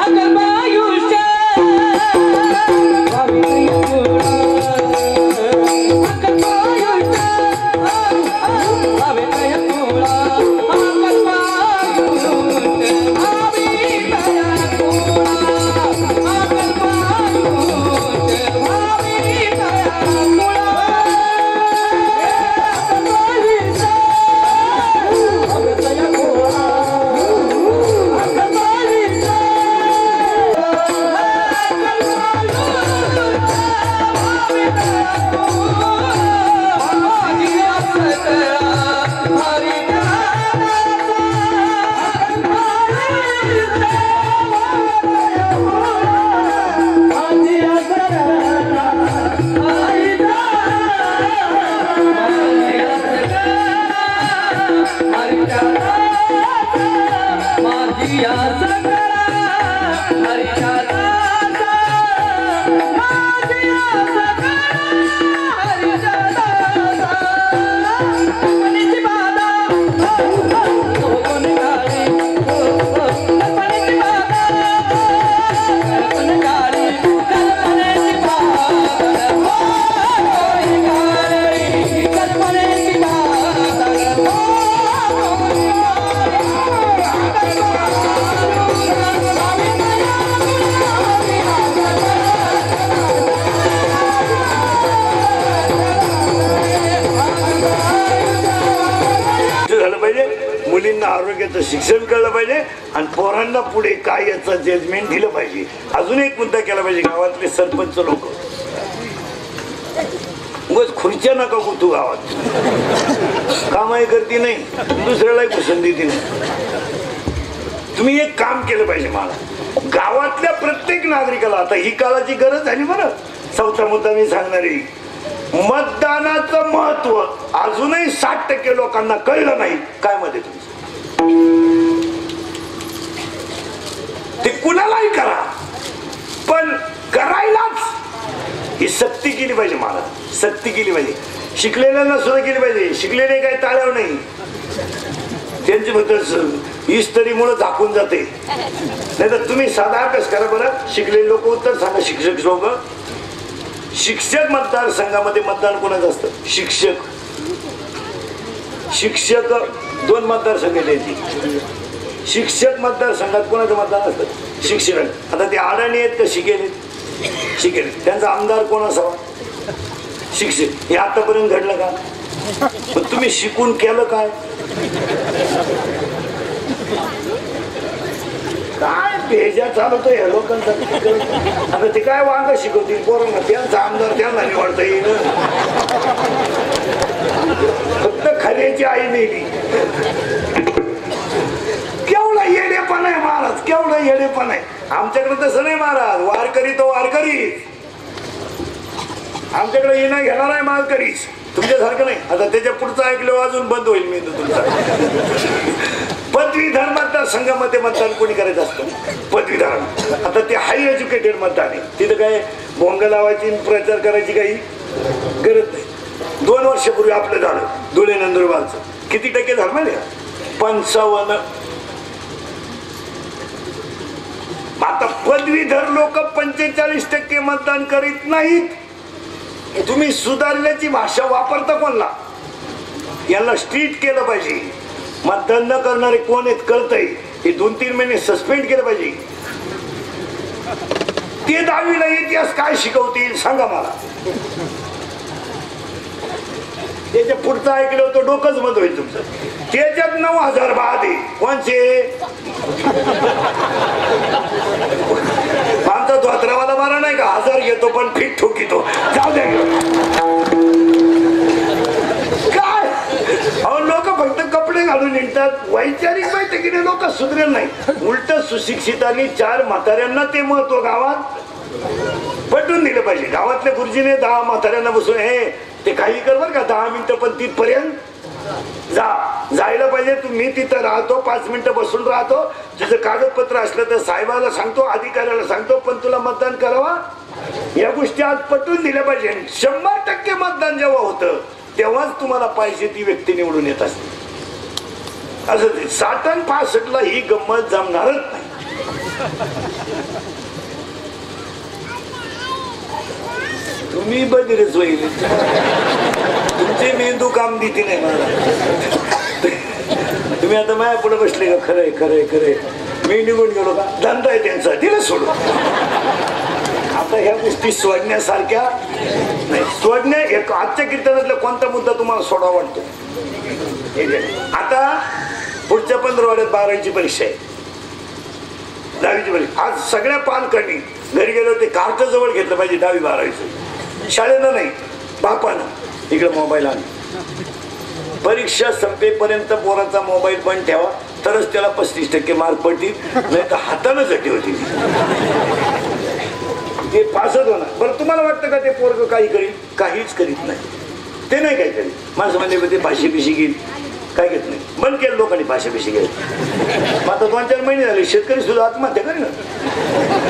A: आरोग्याचं शिक्षण कळलं पाहिजे आणि पोरांना पुढे काय याचं जजमेंट दिलं पाहिजे. अजून एक मुद्दा केला पाहिजे, गावातले सरपंच लोक उगाच खुर्च्या नका गुतू गावात, कामाही करते नाही, दुसऱ्यालाही घुसून देते नाही. तुम्ही एक काम केलं पाहिजे, मला गावातल्या प्रत्येक नागरिकाला, आता ही काळाची गरज झाली बरं. 4था मुद्दा मी सांगणार आहे, मतदानाचं महत्व अजूनही 60% लोकांना कळलं नाही. काय मध्ये तुमचं ते कुणालाही करा पण करायलाच ही सक्ती केली पाहिजे. मला सक्ती केली पाहिजे, शिकलेल्यांना सुद्धा केली पाहिजे. शिकलेले काही टाळ्यावर नाही, त्यांची फक्त इस्तरीमुळे झाकून जाते. नाही तर तुम्ही साधा अभ्यास करा बरं. शिकलेले लोक उत्तर सांगा, शिक्षक लोक. शिक्षक मतदारसंघामध्ये मतदान कोणाचं असतं? शिक्षक. शिक्षक 2 मतदारसंघ द्यायची. शिक्षक मतदारसंघात कोणाचं मतदान असतं? शिक्षक. आता ते अडाणी आहेत का शिकेले? शिकेले. त्यांचा आमदार कोण असावा? शिक्षक. हे आतापर्यंत घडलं का? पण तुम्ही शिकून केलं काय? काय भेजा चालवतो या लोकांचा. आता ते काय वांग शिकवतील पोरांना, त्यांचा आमदार त्यांना निवडता येईल. फक्त खऱ्याची आई नेली. केवढा येडेपण आहे महाराज, केवढा येडेपण आहे. आमच्याकडे तसं नाही महाराज, वारकरी तो वारकरी. आमच्याकडे येणं घेणार आहे मालकरीच, तुमच्यासारखं नाही. आता त्याच्या पुढचं ऐकलं अजून बंद होईल मी तुमचा. पदवीधर मतदारसंघामध्ये मतदान कोणी करायचं असतं? पदवीधर. आता ते हाय एज्युकेटेड मतदान आहे, तिथं काय भोंग लावायची प्रचार करायची काही गरज नाही. 2 वर्षापूर्वी आपलं झालं धुळे नंदुरबारचं. किती टक्के झालं माहिती का? 55. आता पदवीधर लोक 45% मतदान करीत नाहीत. तुम्ही सुधारण्याची भाषा वापरता कोणला? याला स्ट्रीट केलं पाहिजे. मतदान न करणारे कोण आहेत कळतंय. हे 2-3 महिने सस्पेंड केलं पाहिजे. ते 10वीला इतिहास काय शिकवतील सांगा मला. त्याच्या पुढचं ऐकलं होतं डोकंच बंद होईल तुमचं. त्याच्यात 9,000 बाद आहे. कोणचे? आमचा धोत्रावाला मारा नाही का 1000 घेतो पण फिट ठोकितो. जाऊ द्या काय. अहो लोक फक्त कपडे घालून निघतात. वैचारिक बैठकीने लोक सुधरेल नाही. उलट सुशिक्षितांनी 4 म्हाताऱ्यांना ते महत्व गावात पटवून दिलं पाहिजे. गावातल्या गुरुजीने 10 म्हाताऱ्यांना बसून हे ते काही कर बर का 10 मिनिटं पण तिथपर्यंत जायला पाहिजे. मी तिथं राहतो 5 मिनिटं बसून राहतो. तुझं कागदपत्र असलं तर साहेबाला सांगतो अधिकाऱ्याला सांगतो पण तुला मतदान करावा. या गोष्टी आज पटवून दिल्या पाहिजे. 100% मतदान जेव्हा होतं तेव्हाच तुम्हाला पाहिजे ती व्यक्ती निवडून येत असते. असं 60 आणि 65ला ही गंमत जमणारच नाही. तुम्ही बदिरच होईल. तुमचे मेंदू काम देते नाही मला. तुम्ही आता माझ्या पुढे बसले का? खरंय खरंय खरंय मी निघून गेलो का? धंदा आहे त्यांचा दिलं सोडून. आता ह्या गोष्टी सोडण्यासारख्या नाही. सोडण्या एक आजच्या कीर्तनातला कोणता मुद्दा तुम्हाला सोडा वाटतो? आता पुढच्या 15 आठवड्यात 12वीची परीक्षा आहे. 10वीची परीक्षा. आज सगळ्या पालकांनी घरी गेलो ते कार्ड जवळ घेतलं पाहिजे 10वी 12वीचं. शाळेनं नाही बापानं इकडे मोबाईल आण. परीक्षा संपेपर्यंत पोराचा मोबाईल पण ठेवा तरच त्याला 35% मार्क पडतील. नाही तर हातानं जटी होती ते पासच होणार. बरं तुम्हाला वाटतं का ते पोरग काही करील? काहीच करीत नाही. ते नाही काही करीत. माणसं म्हणजे ते पाचशे पिशी घेईल काय घेत नाही. बंद केलं लोकांनी पाचशे पिशी घेत. आता 2-4 महिने झाले शेतकरी सुद्धा आत्महत्या करी ना.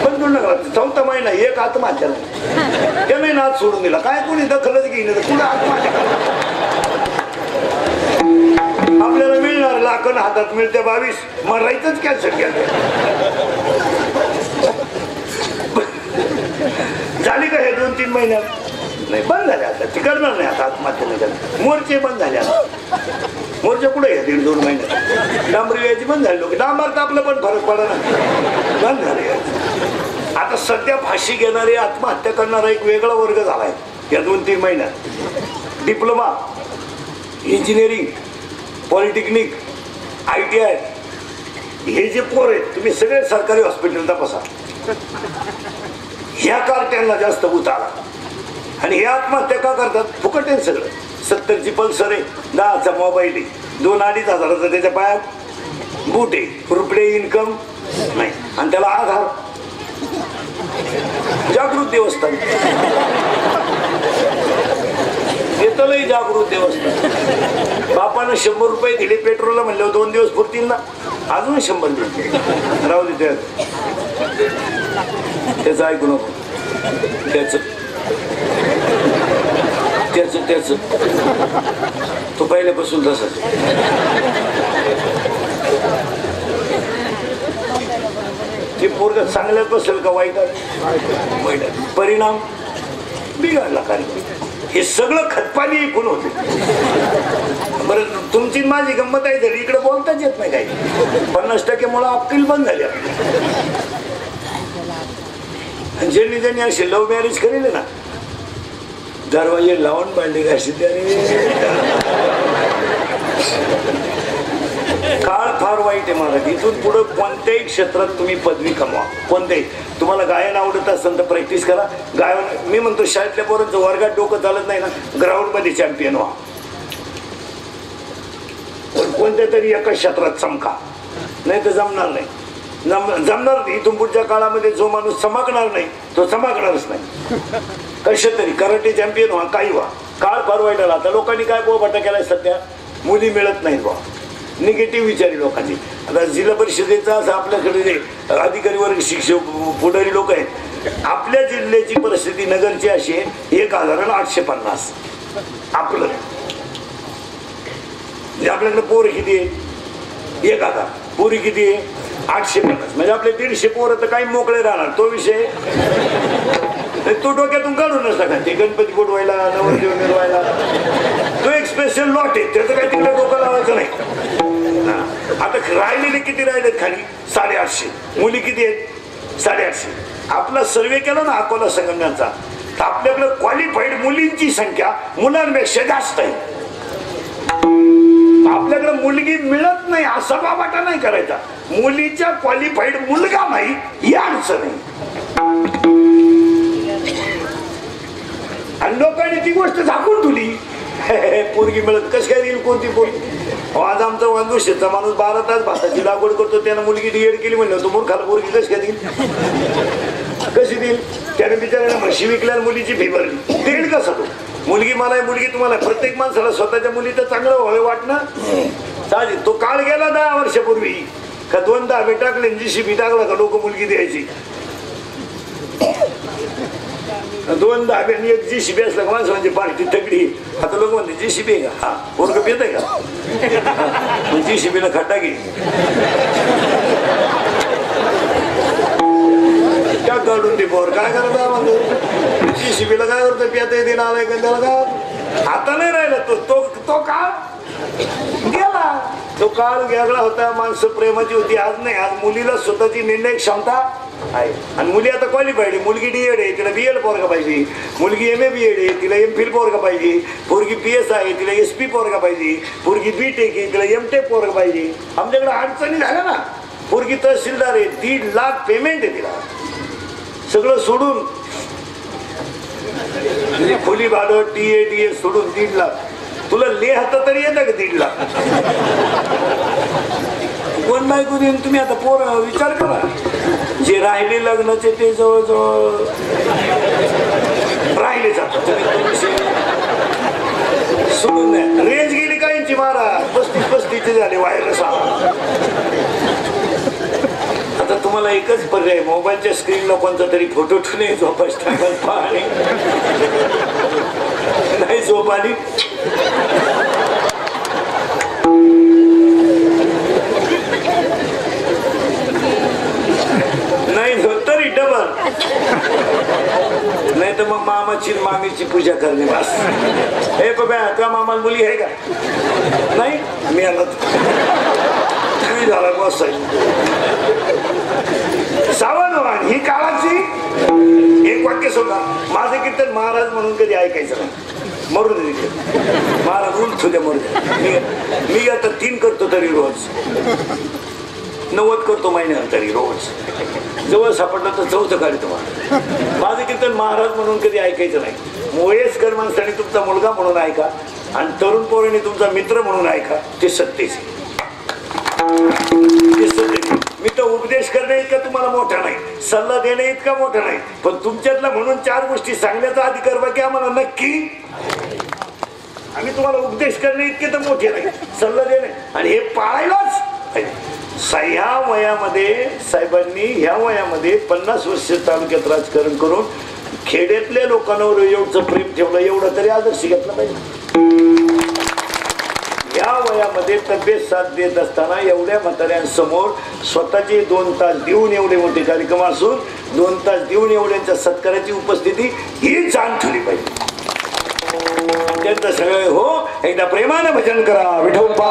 A: बंद करू नका. 4था महिना एक आत्महत्या नाही. त्याने नाच सोडून दिला. काय कोणी दखलच घेईन तर पुढे आत्महत्या करा. आपल्याला मिळणार लाखन हातात मिळते 22 मरायचंच कॅन्सर केलं. झाली का हे 2-3 महिन्यात? नाही बंद झाले. आता ती करणार नाही. आता आत्महत्या नाही करणार. मोर्चे बंद झाले. आता मोर्चे कुठे आहे 1.5-2 महिन्यात? डांबरी यायची बंद झाली. लोक डांबर तर आपलं पण फरक पडा ना. बंद झाले. आता सध्या फाशी घेणारे आत्महत्या करणारा एक वेगळा वर्ग झालाय या 2-3 महिन्यात. डिप्लोमा, इंजिनिअरिंग, पॉलिटेक्निक, ITI हे जे पोर आहेत तुम्ही सगळे सरकारी हॉस्पिटल तपासा. ह्या कारट्यांना जास्त उतारा. आणि हे आत्महत्या का करतात? फुकट आहे सगळं. 70ची पल्सर आहे, 10चा मोबाईल आहे, 2-2.5 हजाराचा त्याच्या पायात बूट आहे, रुपये इन्कम नाही आणि त्याला आधार. जागृत देवस्थान येतलंही जागृत देवस्थान. बापानं 100 रुपये दिले पेट्रोलला म्हणलं 2 दिवस पुरतील ना. अजून 100 दिले. राहू दे त्याचं ऐकू नको. त्याच तो पहिल्यापासून तसाच. ते पोरग चांगल्यात बसेल का वाईटात? वाईटात. परिणाम बिघडला कार्यक्रम. हे सगळं खतपाणी ऐकून होते. बरं तुमची माझी गंमत आहे झाली. इकडे बोलताच येत नाही काही. 50% मुळे अक्कल बंद झाली. ज्यांनी ज्यांनी असे लव्ह मॅरेज करेल ना दरवाजे लावून बांधले का अशी त्याने. काळ फार वाईट आहे महाराज. इथून पुढे कोणत्याही क्षेत्रात तुम्ही पदवी कमवा. कोणत्याही. तुम्हाला गायन आवडत असेल तर प्रॅक्टिस करा. गायन मी म्हणतो शाळेतल्या पोरांचं वर्गात डोकं चालत नाही ना ग्राउंड मध्ये चॅम्पियन व्हा. पण कोणत्या तरी एका क्षेत्रात चमका. नाही तर जमणार नाही. जमणार इथून पुढच्या काळामध्ये जो माणूस चमकणार नाही तो चमकणारच नाही. कशा तरी कराटे चॅम्पियन व्हा काही व्हा. काळ फार वाईट आला. आता लोकांनी काय बोबाटा केलाय सध्या मुली मिळत नाहीत बा. निगेटिव्ह विचारी लोकांची. आता जिल्हा परिषदेचा असं आपल्याकडे जे अधिकारी वर्ग शिक्षक पुढारी लोक आहेत. आपल्या जिल्ह्याची परिस्थिती नगरची अशी आहे 1,850. आपलं आपल्याकडे पोर किती आहे एक आता पुरी किती आहे 850 म्हणजे आपले 150 पोरं तर काही मोकळे राहणार तो विषय तो डोक्यातून काढून नसता का ते गणपती बोलवायला नवरदेव मिरवायला तो एक स्पेशल लॉट आहे त्याचं काही तिकडे डोकं लावायचं नाही. आता राहिलेले किती राहिलेत खाली 850 मुली किती आहेत 850 आपला सर्वे केला ना अकोला संगमनेरचा तर आपल्याकडे क्वालिफाईड मुलींची संख्या मुलांपेक्षा जास्त आहे. आपल्याकडे मुलगी मिळत नाही असा बाबाटा नाही करायचा मुलीच्या क्वालिफाईड मुलगा नाही ही अडचण आहे. आणि लोकांनी ती गोष्ट झाकून ठेवली पोरगी मिळत कशी काय देईल कोणती पोरगी आज आमचा वांदूशेचा माणूस 12 तास भाताची लागवड करतो त्यानं मुलगी डीएड केली म्हणलं तो मूर्खाला पोरगी कशी काय देईल कशी देईल त्याने बिचाराने म्हशी विकल्या मुलीची फी भरली देईल कसा तो मुलगी मला मुलगी तुम्हाला प्रत्येक माणसाला स्वतःच्या मुलीचं चांगलं व्हावे वाटणं साहजिक तो काळ गेला 10 वर्षापूर्वी का 2 धाबे टाकले जीसीबी टाकला का लोक मुलगी द्यायची 2 धाबे आणि एक जीसीबी असला का माणसं म्हणजे पार्टी तगडी आता लोक म्हणते जीसीबी आहे का हा पोरग पेत आहे का जीसीबीला खड्डा घे क्या काढून ते पोर काय करता म्हणतो जीसीबीला काय करतो पेता येते आलाय का त्याला का आता नाही राहिला तो काळ गेला तो काळ वेगळा होता माणसं प्रेमाची होती आज नाही आज मुलीला स्वतःची निर्णय क्षमता आहे आणि मुली आता क्वालिफाईड आहे मुलगी डीएड आहे तिला बीएड पोरगा पाहिजे मुलगी MA बीएड आहे तिला MPhil पोरगा पाहिजे पोरगी PS आहे तिला SP पोरगा पाहिजे पोरगी BTech आहे तिला MTech पोरगा पाहिजे आमच्याकडे अडचणी झाल्या ना पोरगी तहसीलदार आहे 1.5 लाख पेमेंट आहे तिला सगळं सोडून खोली भाडं TA सोडून 1.5 लाख तुला लेहता तरी येतं का 1.5 लाख कोण बायको देईन तुम्ही आता पोर विचार करा जे राहिले लग्नाचे ते जवळजवळ राहिले जातात सोडून नाही रेंज गेली काहींची मारा 35 झाले व्हायरस आता तुम्हाला एकच पर्याय मोबाईलच्या स्क्रीनला कोणता तरी फोटो ठेवणे झोपास टाकाल पाणी नाही झोप आली नाही झोप तरी डबल नाही तर मग मामाची मामीची पूजा करणे बस हे बघा तुझ्या मामाला मुली आहे का नाही मी आला तुम्ही झाला बस सावधान ही काळाची एक वाक्य सोडा माझं कीर्तन महाराज म्हणून कधी ऐकायचं नाही मरू दे महाराज उलट द्या मरू दे मी आता 3 करतो तरी रोज 90 करतो महिन्यात तरी रोज जवळ सापडलं तर 4थं काढतो माझं कीर्तन महाराज म्हणून कधी ऐकायचं नाही वयस्कर माणसाने तुमचा मुलगा म्हणून ऐका आणि तरुण पोरांनी तुमचा मित्र म्हणून ऐका ते सत्तेच मी तर उपदेश करणे इतका तुम्हाला मोठा नाही सल्ला देणे इतका मोठा नाही पण तुमच्यातला म्हणून 4 गोष्टी सांगण्याचा अधिकार बाकी आम्हाला नक्की आम्ही तुम्हाला उपदेश करणे इतके तर मोठे नाही सल्ला देणे आणि हे पाळायलाच ह्या वयामध्ये साहेबांनी ह्या वयामध्ये 50 वर्ष तालुक्यात राजकारण करून खेड्यातल्या लोकांवर एवढं प्रेम ठेवलं एवढं तरी आदर्श घेतला पाहिजे. या वयामध्ये तब्येत साथ देत असताना एवढ्या म्हाताऱ्यांसमोर स्वतःचे 2 तास देऊन एवढे मोठे कार्यक्रम असून 2 तास देऊन एवढ्यांच्या सत्काराची उपस्थिती ही जाण ठेवली पाहिजे. त्यांचं सगळं हो एकदा प्रेमानं भजन करा विठोबा